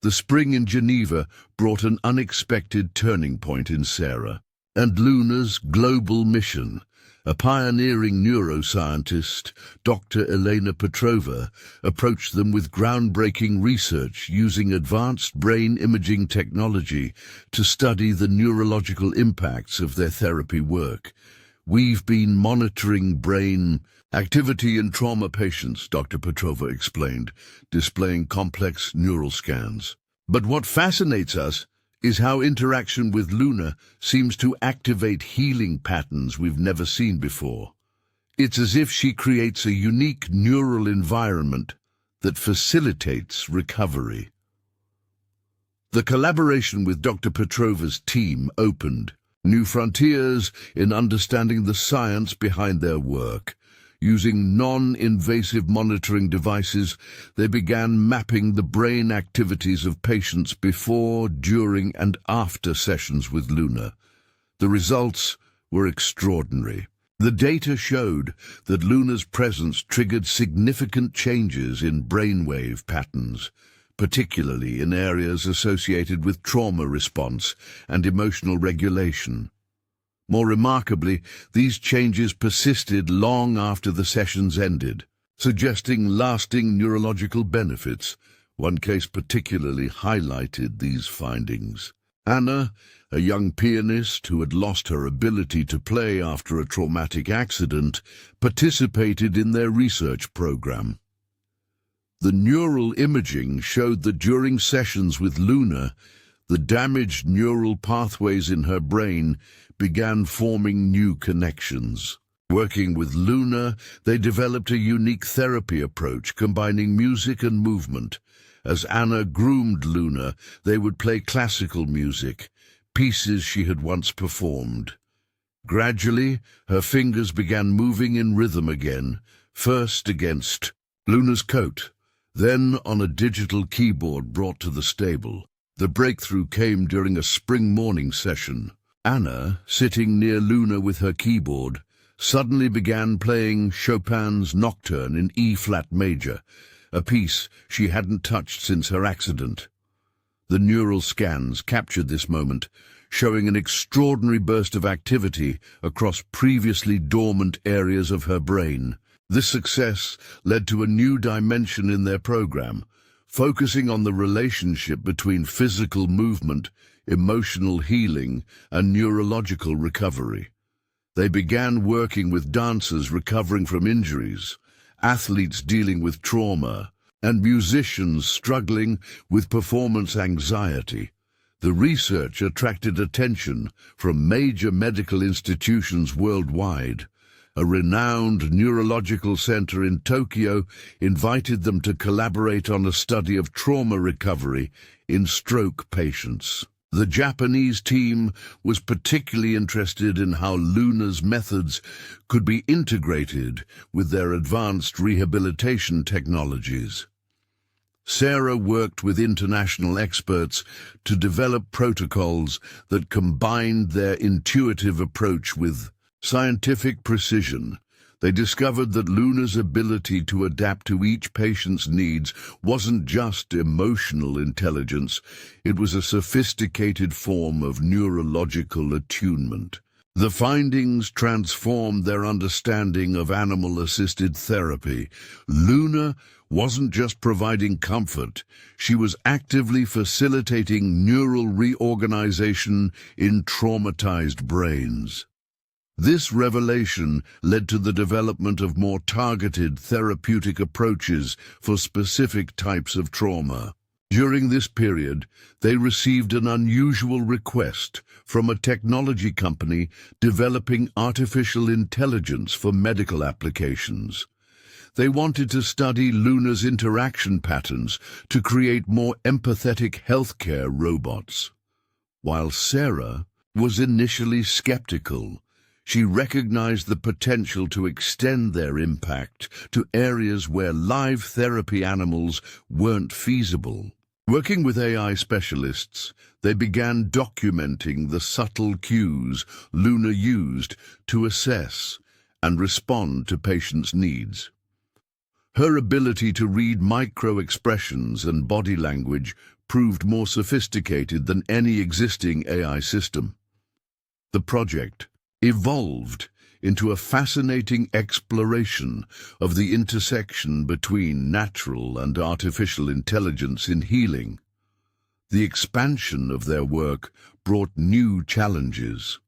The spring in Geneva brought an unexpected turning point in Sarah and Luna's global mission. A pioneering neuroscientist, Dr. Elena Petrova, approached them with groundbreaking research using advanced brain imaging technology to study the neurological impacts of their therapy work. "We've been monitoring brain activity in trauma patients," Dr. Petrova explained, displaying complex neural scans. "But what fascinates us is how interaction with Luna seems to activate healing patterns we've never seen before. It's as if she creates a unique neural environment that facilitates recovery." The collaboration with Dr. Petrova's team opened new frontiers in understanding the science behind their work. Using non-invasive monitoring devices, they began mapping the brain activities of patients before, during, and after sessions with Luna. The results were extraordinary. The data showed that Luna's presence triggered significant changes in brainwave patterns, particularly in areas associated with trauma response and emotional regulation. More remarkably, these changes persisted long after the sessions ended, suggesting lasting neurological benefits. One case particularly highlighted these findings. Anna, a young pianist who had lost her ability to play after a traumatic accident, participated in their research program. The neural imaging showed that during sessions with Luna, The damaged neural pathways in her brain began forming new connections. Working with Luna, they developed a unique therapy approach combining music and movement. As Anna groomed Luna, they would play classical music, pieces she had once performed. Gradually, her fingers began moving in rhythm again, first against Luna's coat, then on a digital keyboard brought to the stable. The breakthrough came during a spring morning session. Anna, sitting near Luna with her keyboard, suddenly began playing Chopin's Nocturne in E-flat major, a piece she hadn't touched since her accident. The neural scans captured this moment, showing an extraordinary burst of activity across previously dormant areas of her brain. This success led to a new dimension in their program, focusing on the relationship between physical movement, emotional healing, and neurological recovery. They began working with dancers recovering from injuries, athletes dealing with trauma, and musicians struggling with performance anxiety. The research attracted attention from major medical institutions worldwide. A renowned neurological center in Tokyo invited them to collaborate on a study of trauma recovery in stroke patients. The Japanese team was particularly interested in how Luna's methods could be integrated with their advanced rehabilitation technologies. Sarah worked with international experts to develop protocols that combined their intuitive approach with scientific precision. They discovered that Luna's ability to adapt to each patient's needs wasn't just emotional intelligence, it was a sophisticated form of neurological attunement. The findings transformed their understanding of animal-assisted therapy. Luna wasn't just providing comfort, she was actively facilitating neural reorganization in traumatized brains. This revelation led to the development of more targeted therapeutic approaches for specific types of trauma. During this period, they received an unusual request from a technology company developing artificial intelligence for medical applications. They wanted to study Luna's interaction patterns to create more empathetic healthcare robots. While Sarah was initially skeptical, she recognized the potential to extend their impact to areas where live therapy animals weren't feasible. Working with AI specialists, they began documenting the subtle cues Luna used to assess and respond to patients' needs. Her ability to read micro-expressions and body language proved more sophisticated than any existing AI system. The project evolved into a fascinating exploration of the intersection between natural and artificial intelligence in healing. The expansion of their work brought new challenges.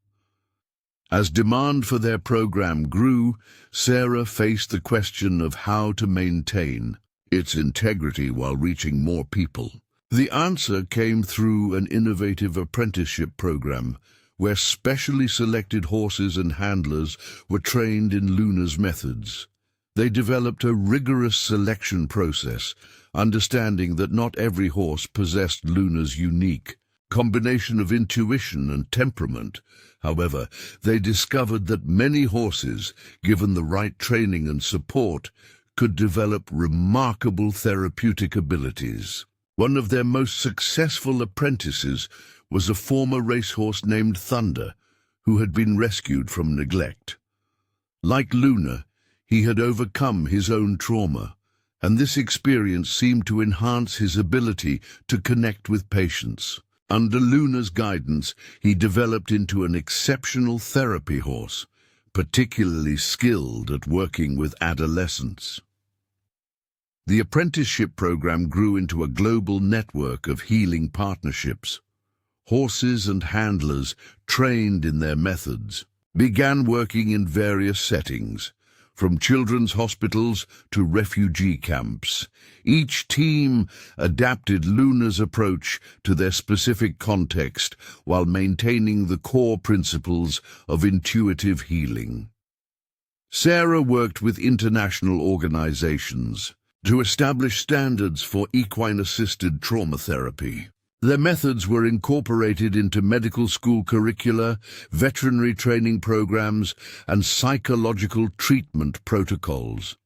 As demand for their program grew, Sarah faced the question of how to maintain its integrity while reaching more people. The answer came through an innovative apprenticeship program where specially selected horses and handlers were trained in Luna's methods. They developed a rigorous selection process, understanding that not every horse possessed Luna's unique combination of intuition and temperament. However, they discovered that many horses, given the right training and support, could develop remarkable therapeutic abilities. One of their most successful apprentices was a former racehorse named Thunder, who had been rescued from neglect. Like Luna, he had overcome his own trauma, and this experience seemed to enhance his ability to connect with patients. Under Luna's guidance, he developed into an exceptional therapy horse, particularly skilled at working with adolescents. The apprenticeship program grew into a global network of healing partnerships. Horses and handlers, trained in their methods, began working in various settings, from children's hospitals to refugee camps. Each team adapted Luna's approach to their specific context while maintaining the core principles of intuitive healing. Sarah worked with international organizations to establish standards for equine-assisted trauma therapy. Their methods were incorporated into medical school curricula, veterinary training programs, and psychological treatment protocols.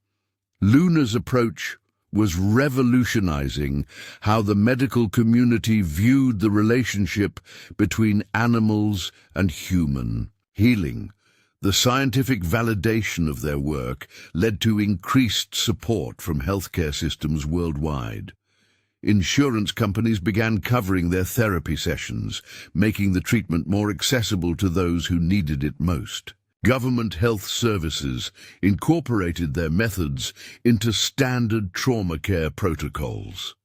Luna's approach was revolutionizing how the medical community viewed the relationship between animals and human healing. The scientific validation of their work led to increased support from healthcare systems worldwide. Insurance companies began covering their therapy sessions, making the treatment more accessible to those who needed it most. Government health services incorporated their methods into standard trauma care protocols.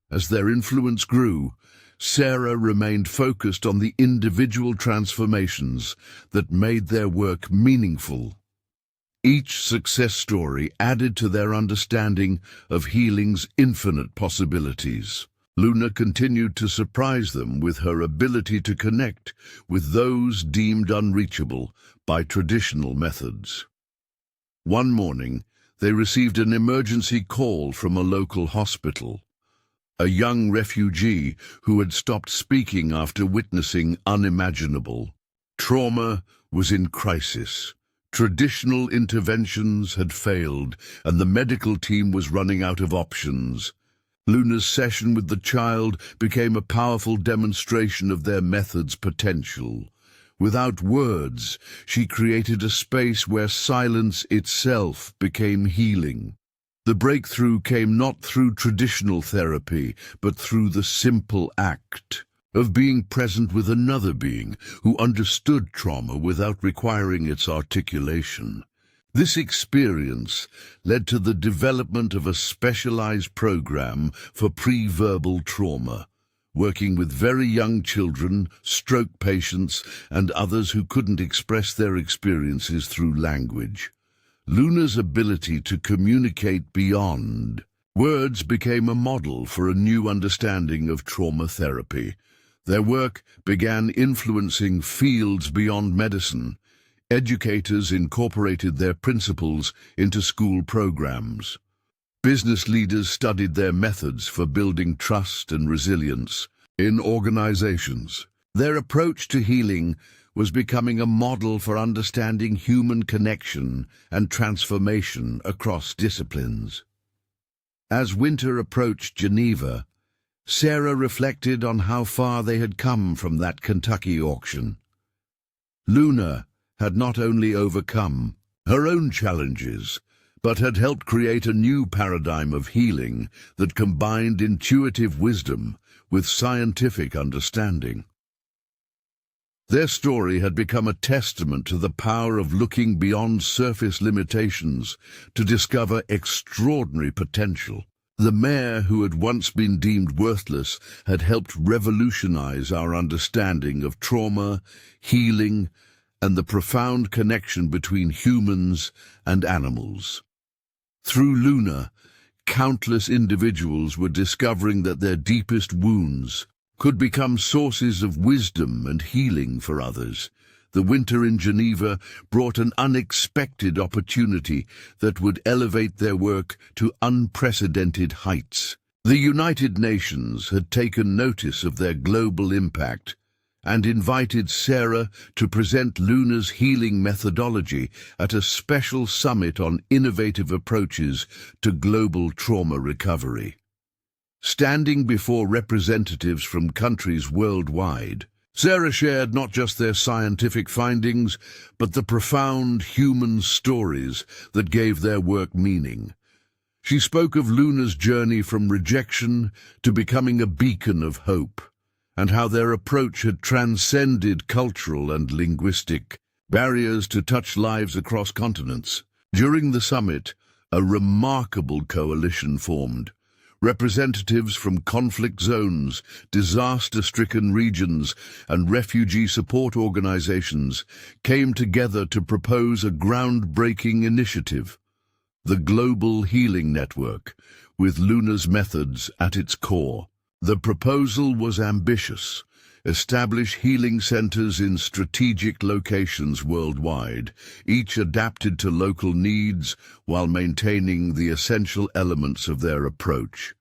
As their influence grew, Sarah remained focused on the individual transformations that made their work meaningful. Each success story added to their understanding of healing's infinite possibilities. Luna continued to surprise them with her ability to connect with those deemed unreachable by traditional methods. One morning, they received an emergency call from a local hospital. A young refugee who had stopped speaking after witnessing unimaginable trauma was in crisis. Traditional interventions had failed, and the medical team was running out of options. Luna's session with the child became a powerful demonstration of their method's potential. Without words, she created a space where silence itself became healing. The breakthrough came not through traditional therapy, but through the simple act of being present with another being who understood trauma without requiring its articulation. This experience led to the development of a specialized program for pre-verbal trauma, working with very young children, stroke patients, and others who couldn't express their experiences through language. Luna's ability to communicate beyond words became a model for a new understanding of trauma therapy. Their work began influencing fields beyond medicine. Educators incorporated their principles into school programs. Business leaders studied their methods for building trust and resilience in organizations. Their approach to healing was becoming a model for understanding human connection and transformation across disciplines. As winter approached Geneva, Sarah reflected on how far they had come from that Kentucky auction. Luna had not only overcome her own challenges, but had helped create a new paradigm of healing that combined intuitive wisdom with scientific understanding. Their story had become a testament to the power of looking beyond surface limitations to discover extraordinary potential. The mare, who had once been deemed worthless, had helped revolutionize our understanding of trauma, healing, and the profound connection between humans and animals. Through Luna, countless individuals were discovering that their deepest wounds could become sources of wisdom and healing for others. The winter in Geneva brought an unexpected opportunity that would elevate their work to unprecedented heights. The United Nations had taken notice of their global impact and invited Sarah to present Luna's healing methodology at a special summit on innovative approaches to global trauma recovery. Standing before representatives from countries worldwide, Sarah shared not just their scientific findings, but the profound human stories that gave their work meaning. She spoke of Luna's journey from rejection to becoming a beacon of hope, and how their approach had transcended cultural and linguistic barriers to touch lives across continents. During the summit, a remarkable coalition formed, Representatives from conflict zones, disaster-stricken regions, and refugee support organizations came together to propose a groundbreaking initiative, the Global Healing Network, with Luna's methods at its core. The proposal was ambitious: establish healing centers in strategic locations worldwide, each adapted to local needs while maintaining the essential elements of their approach.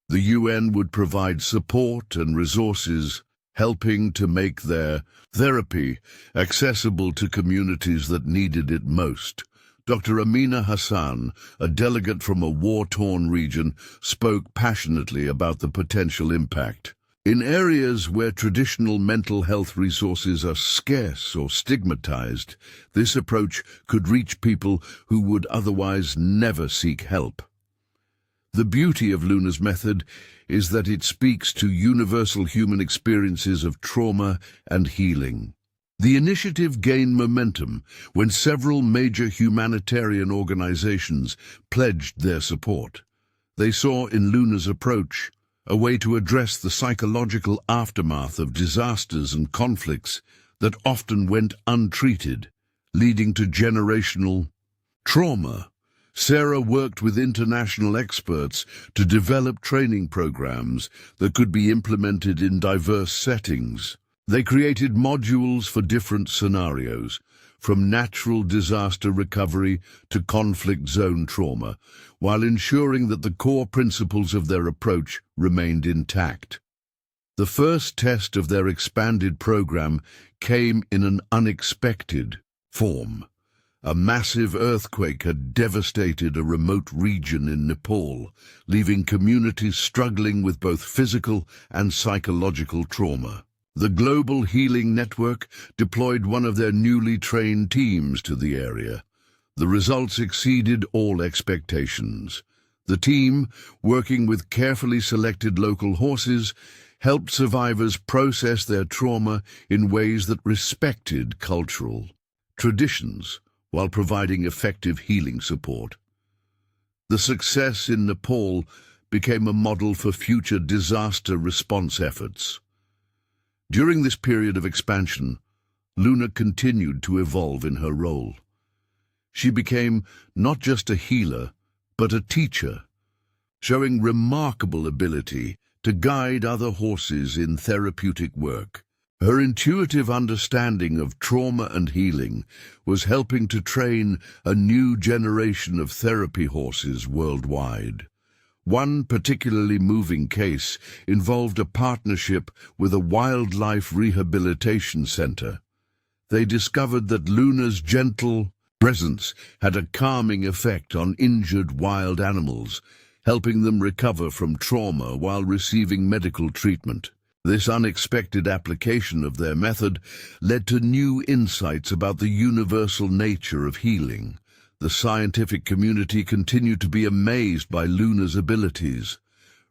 The UN would provide support and resources, helping to make their therapy accessible to communities that needed it most. Dr. Amina Hassan, a delegate from a war-torn region, spoke passionately about the potential impact. In areas where traditional mental health resources are scarce or stigmatized, this approach could reach people who would otherwise never seek help. The beauty of Luna's method is that it speaks to universal human experiences of trauma and healing. The initiative gained momentum when several major humanitarian organizations pledged their support. They saw in Luna's approach a way to address the psychological aftermath of disasters and conflicts that often went untreated, leading to generational trauma. Sarah worked with international experts to develop training programs that could be implemented in diverse settings. They created modules for different scenarios, from natural disaster recovery to conflict zone trauma, while ensuring that the core principles of their approach remained intact. The first test of their expanded program came in an unexpected form. A massive earthquake had devastated a remote region in Nepal, leaving communities struggling with both physical and psychological trauma. The Global Healing Network deployed one of their newly trained teams to the area. The results exceeded all expectations. The team, working with carefully selected local horses, helped survivors process their trauma in ways that respected cultural traditions while providing effective healing support. The success in Nepal became a model for future disaster response efforts. During this period of expansion, Luna continued to evolve in her role. She became not just a healer, but a teacher, showing remarkable ability to guide other horses in therapeutic work. Her intuitive understanding of trauma and healing was helping to train a new generation of therapy horses worldwide. One particularly moving case involved a partnership with a wildlife rehabilitation center. They discovered that Luna's gentle presence had a calming effect on injured wild animals, helping them recover from trauma while receiving medical treatment. This unexpected application of their method led to new insights about the universal nature of healing. The scientific community continued to be amazed by Luna's abilities.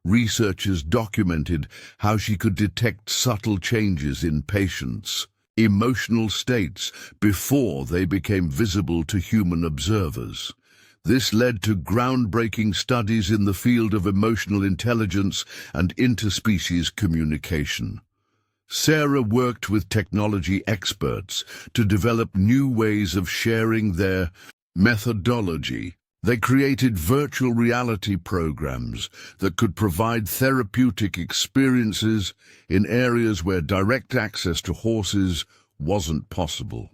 Researchers documented how she could detect subtle changes in patients' emotional states before they became visible to human observers. This led to groundbreaking studies in the field of emotional intelligence and interspecies communication. Sarah worked with technology experts to develop new ways of sharing their methodology. They created virtual reality programs that could provide therapeutic experiences in areas where direct access to horses wasn't possible.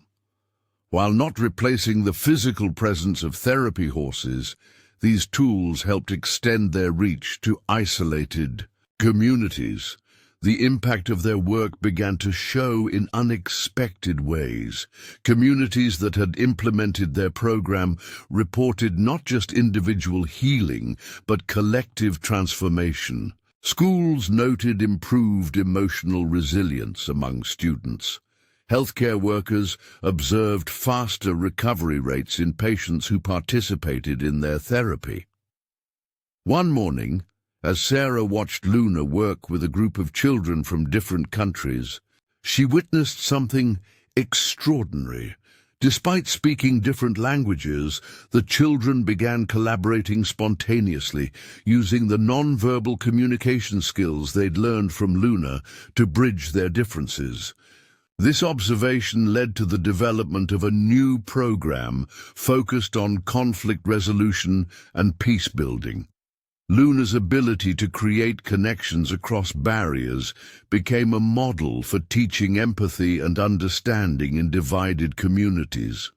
While not replacing the physical presence of therapy horses, these tools helped extend their reach to isolated communities. The impact of their work began to show in unexpected ways. Communities that had implemented their program reported not just individual healing, but collective transformation. Schools noted improved emotional resilience among students. Healthcare workers observed faster recovery rates in patients who participated in their therapy. One morning, as Sarah watched Luna work with a group of children from different countries, she witnessed something extraordinary. Despite speaking different languages, the children began collaborating spontaneously, using the non-verbal communication skills they'd learned from Luna to bridge their differences. This observation led to the development of a new program focused on conflict resolution and peace building. Luna's ability to create connections across barriers became a model for teaching empathy and understanding in divided communities.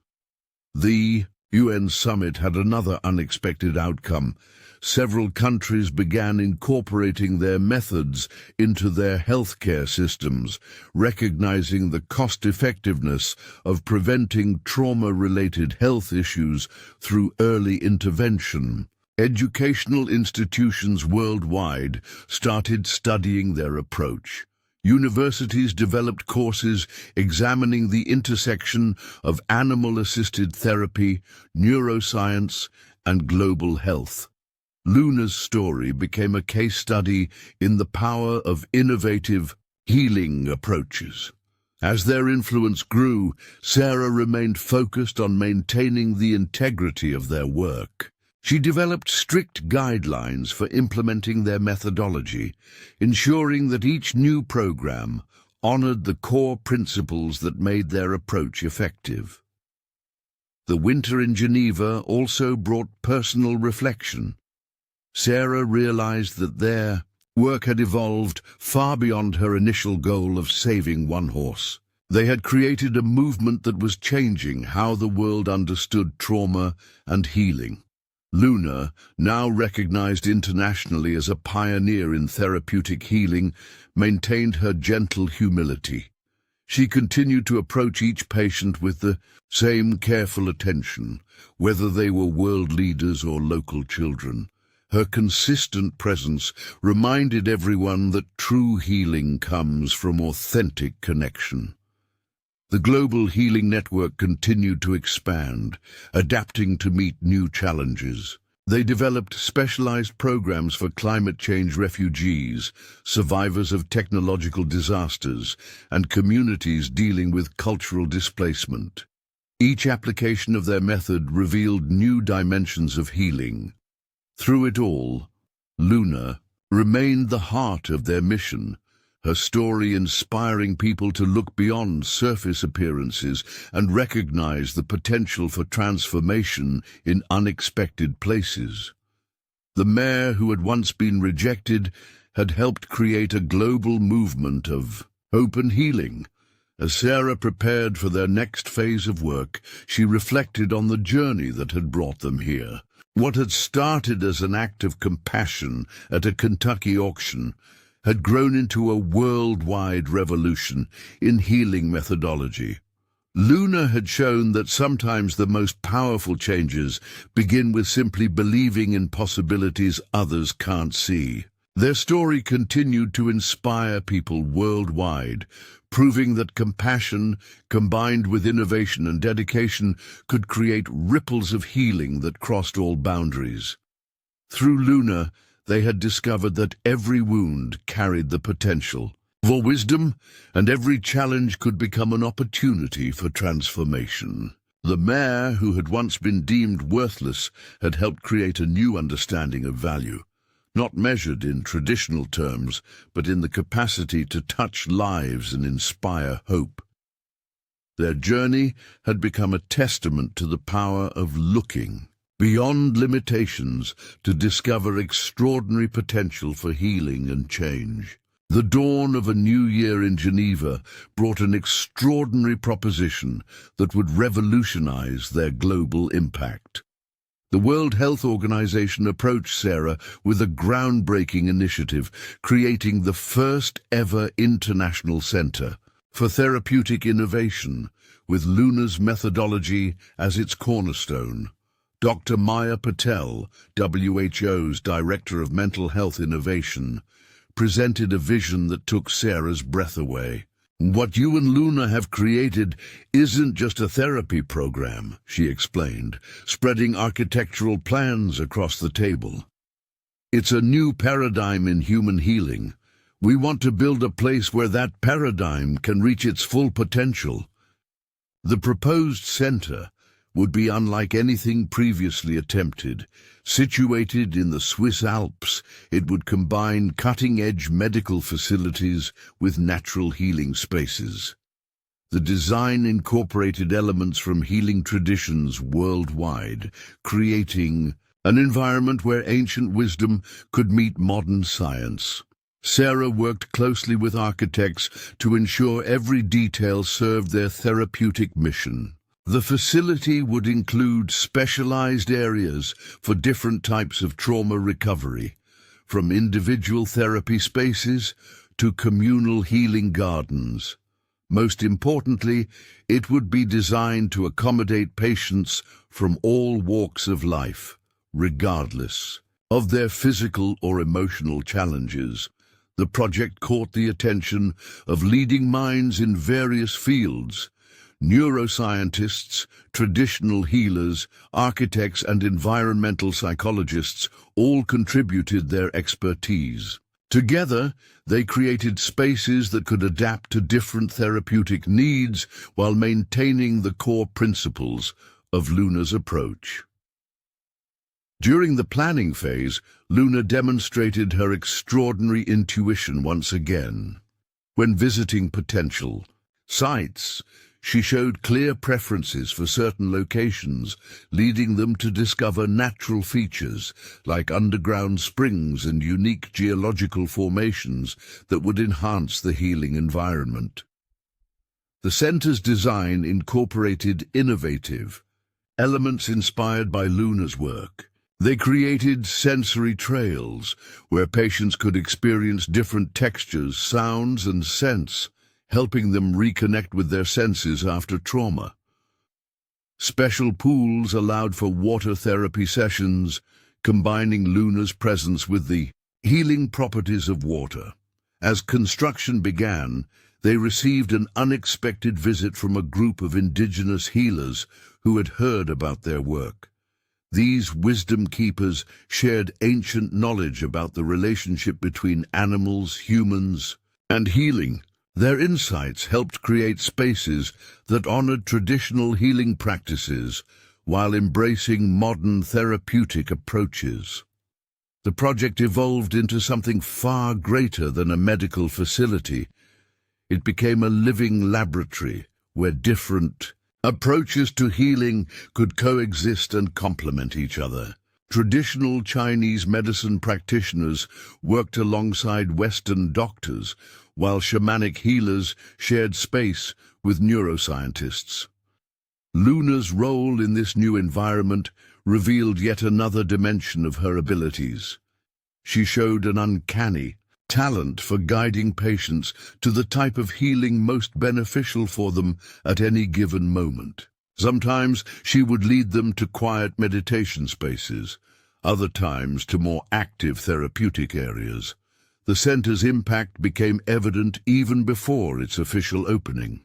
The UN summit had another unexpected outcome. Several countries began incorporating their methods into their healthcare systems, recognizing the cost-effectiveness of preventing trauma-related health issues through early intervention. Educational institutions worldwide started studying their approach. Universities developed courses examining the intersection of animal-assisted therapy, neuroscience, and global health. Luna's story became a case study in the power of innovative healing approaches. As their influence grew, Sarah remained focused on maintaining the integrity of their work. She developed strict guidelines for implementing their methodology, ensuring that each new program honored the core principles that made their approach effective. The winter in Geneva also brought personal reflection. Sarah realized that their work had evolved far beyond her initial goal of saving one horse. They had created a movement that was changing how the world understood trauma and healing. Luna, now recognized internationally as a pioneer in therapeutic healing, maintained her gentle humility. She continued to approach each patient with the same careful attention, whether they were world leaders or local children. Her consistent presence reminded everyone that true healing comes from authentic connection. The global healing network continued to expand, adapting to meet new challenges. They developed specialized programs for climate change refugees, survivors of technological disasters, and communities dealing with cultural displacement. Each application of their method revealed new dimensions of healing. Through it all, Luna remained the heart of their mission, her story inspiring people to look beyond surface appearances and recognize the potential for transformation in unexpected places. The mare who had once been rejected had helped create a global movement of hope and healing. As Sarah prepared for their next phase of work, she reflected on the journey that had brought them here. What had started as an act of compassion at a Kentucky auction had grown into a worldwide revolution in healing methodology. Luna had shown that sometimes the most powerful changes begin with simply believing in possibilities others can't see. Their story continued to inspire people worldwide, proving that compassion, combined with innovation and dedication, could create ripples of healing that crossed all boundaries. Through Luna, they had discovered that every wound carried the potential for wisdom, and every challenge could become an opportunity for transformation. The mare, who had once been deemed worthless, had helped create a new understanding of value, not measured in traditional terms, but in the capacity to touch lives and inspire hope. Their journey had become a testament to the power of looking beyond limitations to discover extraordinary potential for healing and change. The dawn of a new year in Geneva brought an extraordinary proposition that would revolutionize their global impact. The World Health Organization approached Sarah with a groundbreaking initiative, creating the first ever international center for therapeutic innovation, with Luna's methodology as its cornerstone. Dr. Maya Patel, WHO's Director of Mental Health Innovation, presented a vision that took Sarah's breath away. "What you and Luna have created isn't just a therapy program," she explained, spreading architectural plans across the table. "It's a new paradigm in human healing. We want to build a place where that paradigm can reach its full potential." The proposed center would be unlike anything previously attempted. Situated in the Swiss Alps, it would combine cutting-edge medical facilities with natural healing spaces. The design incorporated elements from healing traditions worldwide, creating an environment where ancient wisdom could meet modern science. Sarah worked closely with architects to ensure every detail served their therapeutic mission. The facility would include specialized areas for different types of trauma recovery, from individual therapy spaces to communal healing gardens. Most importantly, it would be designed to accommodate patients from all walks of life, regardless of their physical or emotional challenges. The project caught the attention of leading minds in various fields. Neuroscientists, traditional healers, architects, and environmental psychologists all contributed their expertise. Together, they created spaces that could adapt to different therapeutic needs while maintaining the core principles of Luna's approach. During the planning phase, Luna demonstrated her extraordinary intuition once again. When visiting potential sites, she showed clear preferences for certain locations, leading them to discover natural features like underground springs and unique geological formations that would enhance the healing environment. The center's design incorporated innovative elements inspired by Luna's work. They created sensory trails where patients could experience different textures, sounds, and scents, helping them reconnect with their senses after trauma. Special pools allowed for water therapy sessions, combining Luna's presence with the healing properties of water. As construction began, they received an unexpected visit from a group of indigenous healers who had heard about their work. These wisdom keepers shared ancient knowledge about the relationship between animals, humans, and healing. Their insights helped create spaces that honored traditional healing practices while embracing modern therapeutic approaches. The project evolved into something far greater than a medical facility. It became a living laboratory where different approaches to healing could coexist and complement each other. Traditional Chinese medicine practitioners worked alongside Western doctors, while shamanic healers shared space with neuroscientists. Luna's role in this new environment revealed yet another dimension of her abilities. She showed an uncanny talent for guiding patients to the type of healing most beneficial for them at any given moment. Sometimes she would lead them to quiet meditation spaces, other times to more active therapeutic areas. The center's impact became evident even before its official opening.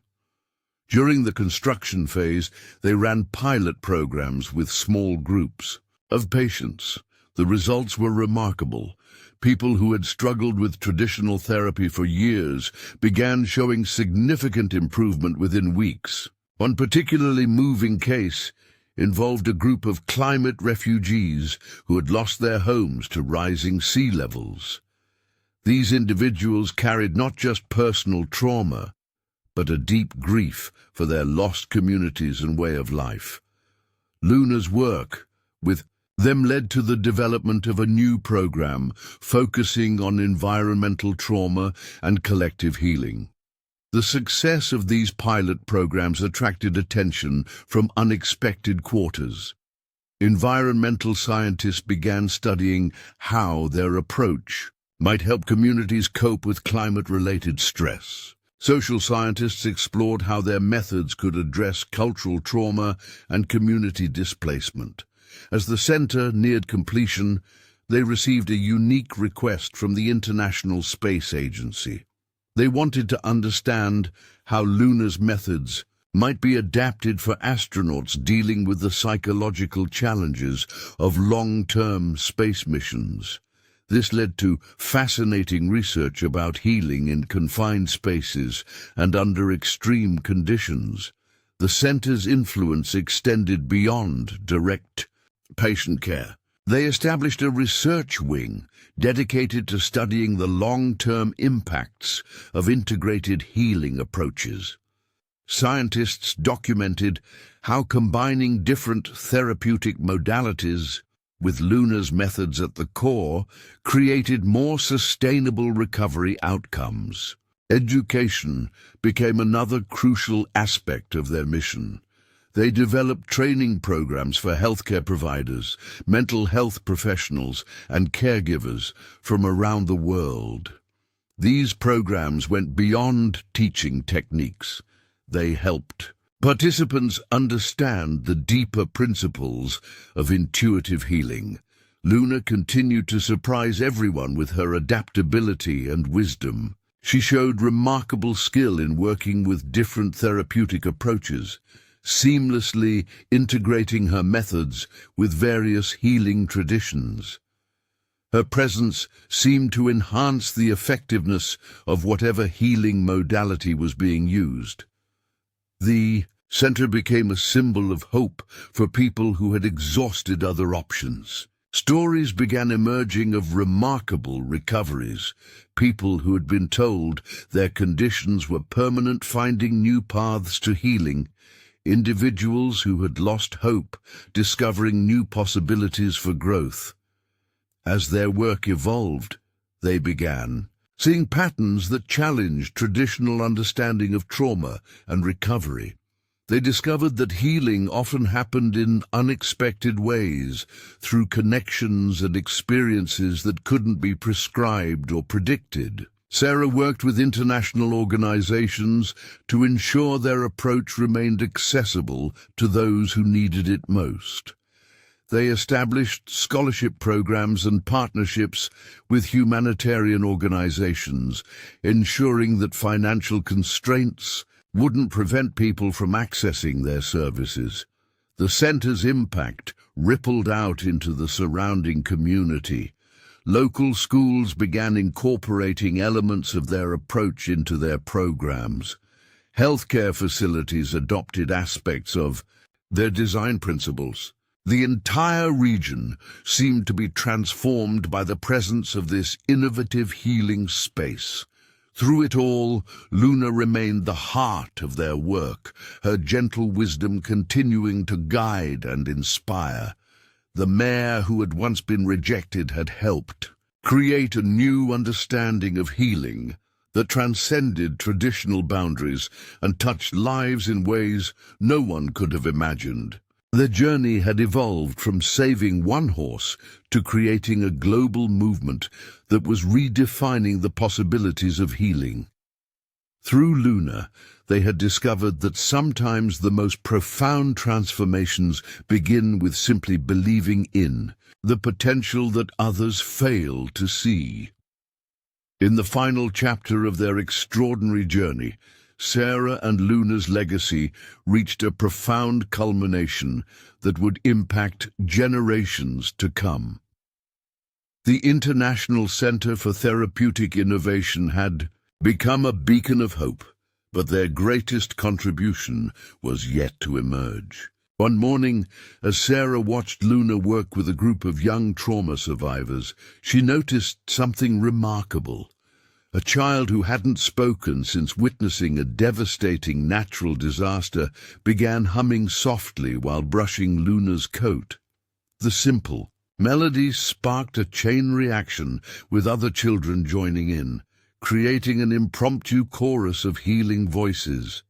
During the construction phase, they ran pilot programs with small groups of patients. The results were remarkable. People who had struggled with traditional therapy for years began showing significant improvement within weeks. One particularly moving case involved a group of climate refugees who had lost their homes to rising sea levels. These individuals carried not just personal trauma, but a deep grief for their lost communities and way of life. Luna's work with them led to the development of a new program focusing on environmental trauma and collective healing. The success of these pilot programs attracted attention from unexpected quarters. Environmental scientists began studying how their approach might help communities cope with climate-related stress. Social scientists explored how their methods could address cultural trauma and community displacement. As the center neared completion, they received a unique request from the International Space Agency. They wanted to understand how Luna's methods might be adapted for astronauts dealing with the psychological challenges of long-term space missions. This led to fascinating research about healing in confined spaces and under extreme conditions. The center's influence extended beyond direct patient care. They established a research wing dedicated to studying the long-term impacts of integrated healing approaches. Scientists documented how combining different therapeutic modalities with Luna's methods at the core created more sustainable recovery outcomes. Education became another crucial aspect of their mission. They developed training programs for healthcare providers, mental health professionals, and caregivers from around the world. These programs went beyond teaching techniques. They helped participants understand the deeper principles of intuitive healing. Luna continued to surprise everyone with her adaptability and wisdom. She showed remarkable skill in working with different therapeutic approaches, seamlessly integrating her methods with various healing traditions. Her presence seemed to enhance the effectiveness of whatever healing modality was being used. The center became a symbol of hope for people who had exhausted other options. Stories began emerging of remarkable recoveries, people who had been told their conditions were permanent finding new paths to healing, individuals who had lost hope discovering new possibilities for growth. As their work evolved, they began seeing patterns that challenged traditional understanding of trauma and recovery. They discovered that healing often happened in unexpected ways, through connections and experiences that couldn't be prescribed or predicted. Sarah worked with international organizations to ensure their approach remained accessible to those who needed it most. They established scholarship programs and partnerships with humanitarian organizations, ensuring that financial constraints wouldn't prevent people from accessing their services. The center's impact rippled out into the surrounding community. Local schools began incorporating elements of their approach into their programs. Healthcare facilities adopted aspects of their design principles. The entire region seemed to be transformed by the presence of this innovative healing space. Through it all, Luna remained the heart of their work, her gentle wisdom continuing to guide and inspire. The mayor who had once been rejected had helped create a new understanding of healing that transcended traditional boundaries and touched lives in ways no one could have imagined. Their journey had evolved from saving one horse to creating a global movement that was redefining the possibilities of healing. Through Luna, they had discovered that sometimes the most profound transformations begin with simply believing in the potential that others fail to see. In the final chapter of their extraordinary journey, Sarah and Luna's legacy reached a profound culmination that would impact generations to come. The International Center for Therapeutic Innovation had become a beacon of hope, but their greatest contribution was yet to emerge. One morning, as Sarah watched Luna work with a group of young trauma survivors, she noticed something remarkable. A child who hadn't spoken since witnessing a devastating natural disaster began humming softly while brushing Luna's coat. The simple melody sparked a chain reaction, with other children joining in, creating an impromptu chorus of healing voices.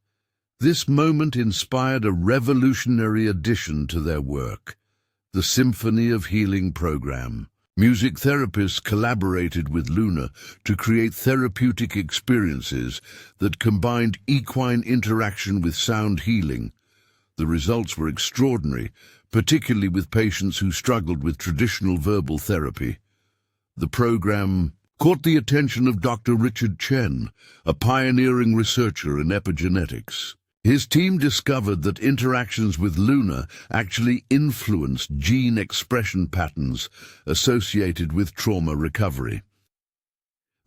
This moment inspired a revolutionary addition to their work, the Symphony of Healing program. Music therapists collaborated with Luna to create therapeutic experiences that combined equine interaction with sound healing. The results were extraordinary, particularly with patients who struggled with traditional verbal therapy. The program caught the attention of Dr. Richard Chen, a pioneering researcher in epigenetics. His team discovered that interactions with Luna actually influenced gene expression patterns associated with trauma recovery.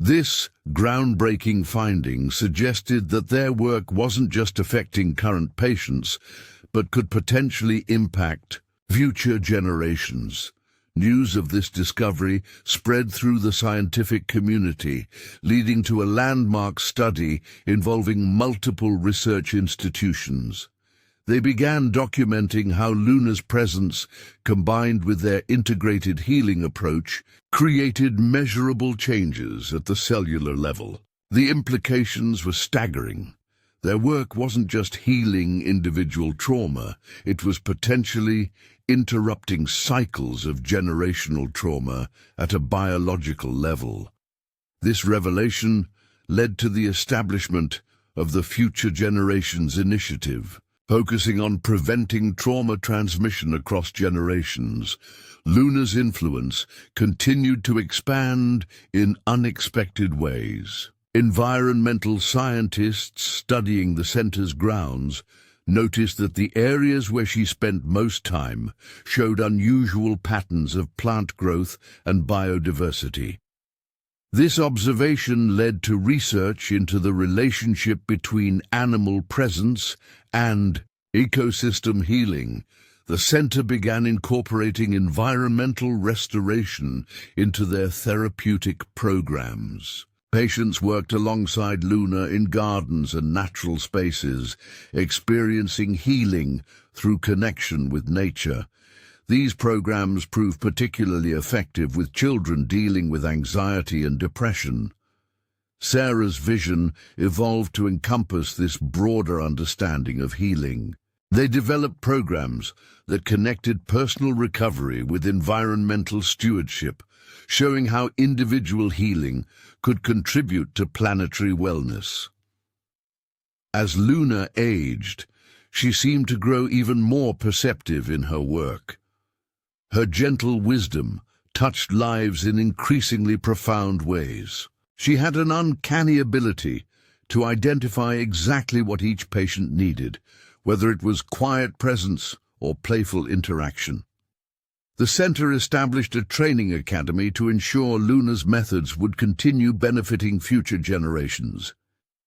This groundbreaking finding suggested that their work wasn't just affecting current patients, but could potentially impact future generations. News of this discovery spread through the scientific community, leading to a landmark study involving multiple research institutions. They began documenting how Luna's presence, combined with their integrated healing approach, created measurable changes at the cellular level. The implications were staggering. Their work wasn't just healing individual trauma, it was potentially interrupting cycles of generational trauma at a biological level. This revelation led to the establishment of the Future Generations Initiative, focusing on preventing trauma transmission across generations. Luna's influence continued to expand in unexpected ways. Environmental scientists studying the center's grounds noticed that the areas where she spent most time showed unusual patterns of plant growth and biodiversity. This observation led to research into the relationship between animal presence and ecosystem healing. The center began incorporating environmental restoration into their therapeutic programs. Patients worked alongside Luna in gardens and natural spaces, experiencing healing through connection with nature. These programs proved particularly effective with children dealing with anxiety and depression. Sarah's vision evolved to encompass this broader understanding of healing. They developed programs that connected personal recovery with environmental stewardship, showing how individual healing could contribute to planetary wellness. As Luna aged, she seemed to grow even more perceptive in her work. Her gentle wisdom touched lives in increasingly profound ways. She had an uncanny ability to identify exactly what each patient needed, whether it was quiet presence or playful interaction. The center established a training academy to ensure Luna's methods would continue benefiting future generations.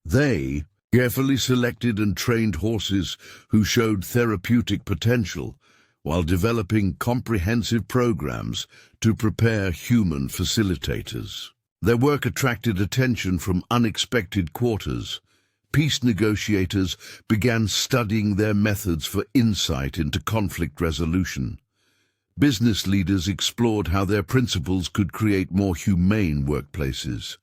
They carefully selected and trained horses who showed therapeutic potential, while developing comprehensive programs to prepare human facilitators. Their work attracted attention from unexpected quarters. Peace negotiators began studying their methods for insight into conflict resolution. Business leaders explored how their principles could create more humane workplaces.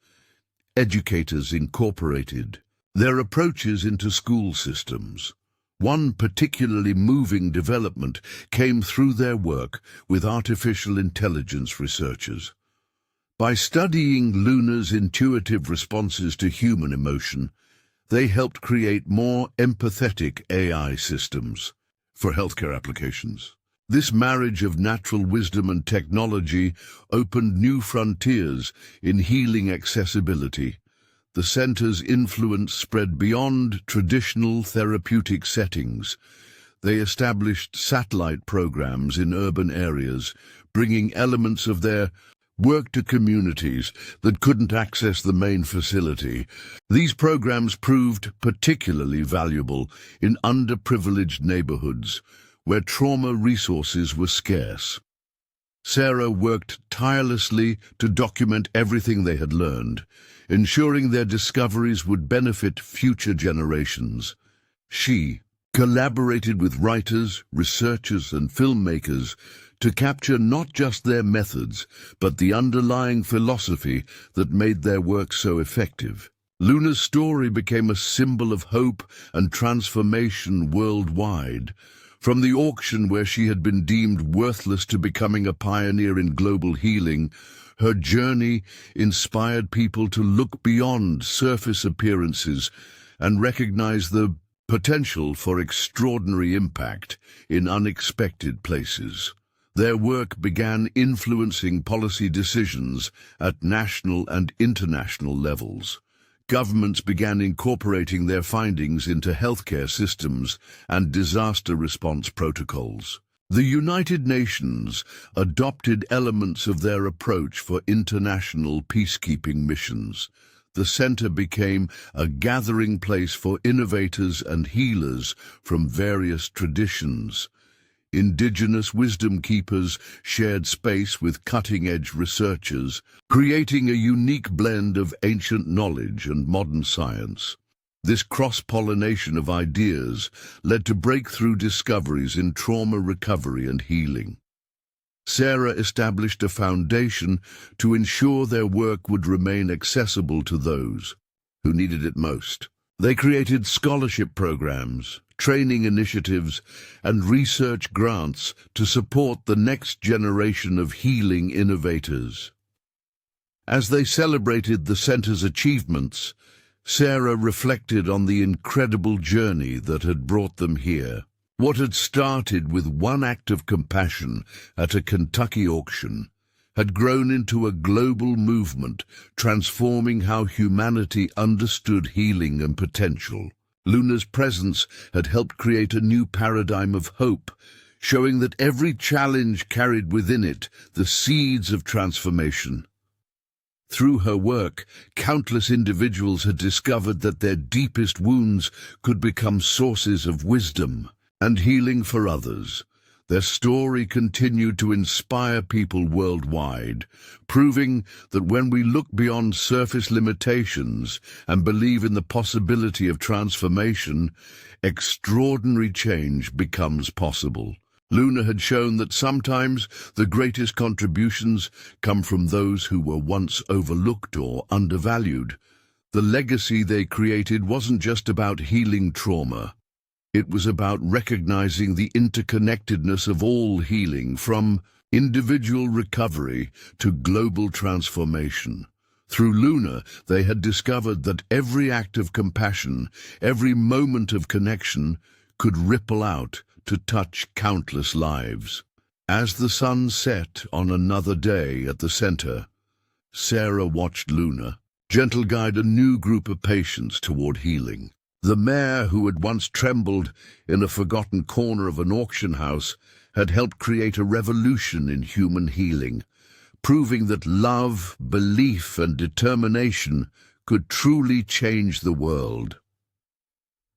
Educators incorporated their approaches into school systems. One particularly moving development came through their work with artificial intelligence researchers. By studying Luna's intuitive responses to human emotion, they helped create more empathetic AI systems for healthcare applications. This marriage of natural wisdom and technology opened new frontiers in healing accessibility. The center's influence spread beyond traditional therapeutic settings. They established satellite programs in urban areas, bringing elements of their work to communities that couldn't access the main facility. These programs proved particularly valuable in underprivileged neighborhoods, where trauma resources were scarce. Sarah worked tirelessly to document everything they had learned, ensuring their discoveries would benefit future generations. She collaborated with writers, researchers, and filmmakers to capture not just their methods, but the underlying philosophy that made their work so effective. Luna's story became a symbol of hope and transformation worldwide. From the auction where she had been deemed worthless to becoming a pioneer in global healing, her journey inspired people to look beyond surface appearances and recognize the potential for extraordinary impact in unexpected places. Their work began influencing policy decisions at national and international levels. Governments began incorporating their findings into healthcare systems and disaster response protocols. The United Nations adopted elements of their approach for international peacekeeping missions. The center became a gathering place for innovators and healers from various traditions. Indigenous wisdom keepers shared space with cutting-edge researchers, creating a unique blend of ancient knowledge and modern science. This cross-pollination of ideas led to breakthrough discoveries in trauma recovery and healing. Sarah established a foundation to ensure their work would remain accessible to those who needed it most. They created scholarship programs, training initiatives, and research grants to support the next generation of healing innovators. As they celebrated the center's achievements, Sarah reflected on the incredible journey that had brought them here. What had started with one act of compassion at a Kentucky auction had grown into a global movement, transforming how humanity understood healing and potential. Luna's presence had helped create a new paradigm of hope, showing that every challenge carried within it the seeds of transformation. Through her work, countless individuals had discovered that their deepest wounds could become sources of wisdom and healing for others. Their story continued to inspire people worldwide, proving that when we look beyond surface limitations and believe in the possibility of transformation, extraordinary change becomes possible. Luna had shown that sometimes the greatest contributions come from those who were once overlooked or undervalued. The legacy they created wasn't just about healing trauma. It was about recognizing the interconnectedness of all healing, from individual recovery to global transformation. Through Luna, they had discovered that every act of compassion, every moment of connection, could ripple out to touch countless lives. As the sun set on another day at the center, Sarah watched Luna gently guide a new group of patients toward healing. The mare, who had once trembled in a forgotten corner of an auction house, had helped create a revolution in human healing, proving that love, belief, and determination could truly change the world.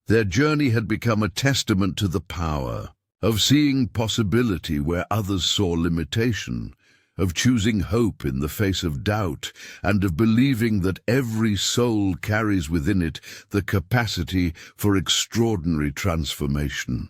Their journey had become a testament to the power of seeing possibility where others saw limitation, of choosing hope in the face of doubt, and of believing that every soul carries within it the capacity for extraordinary transformation.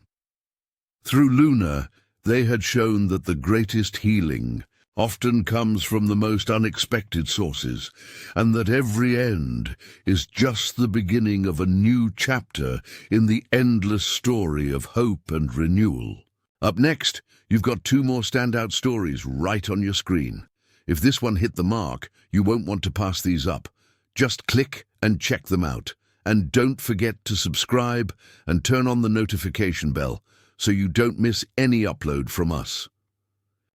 Through Luna, they had shown that the greatest healing often comes from the most unexpected sources, and that every end is just the beginning of a new chapter in the endless story of hope and renewal. Up next, you've got two more standout stories right on your screen. If this one hit the mark, you won't want to pass these up. Just click and check them out. And don't forget to subscribe and turn on the notification bell so you don't miss any upload from us.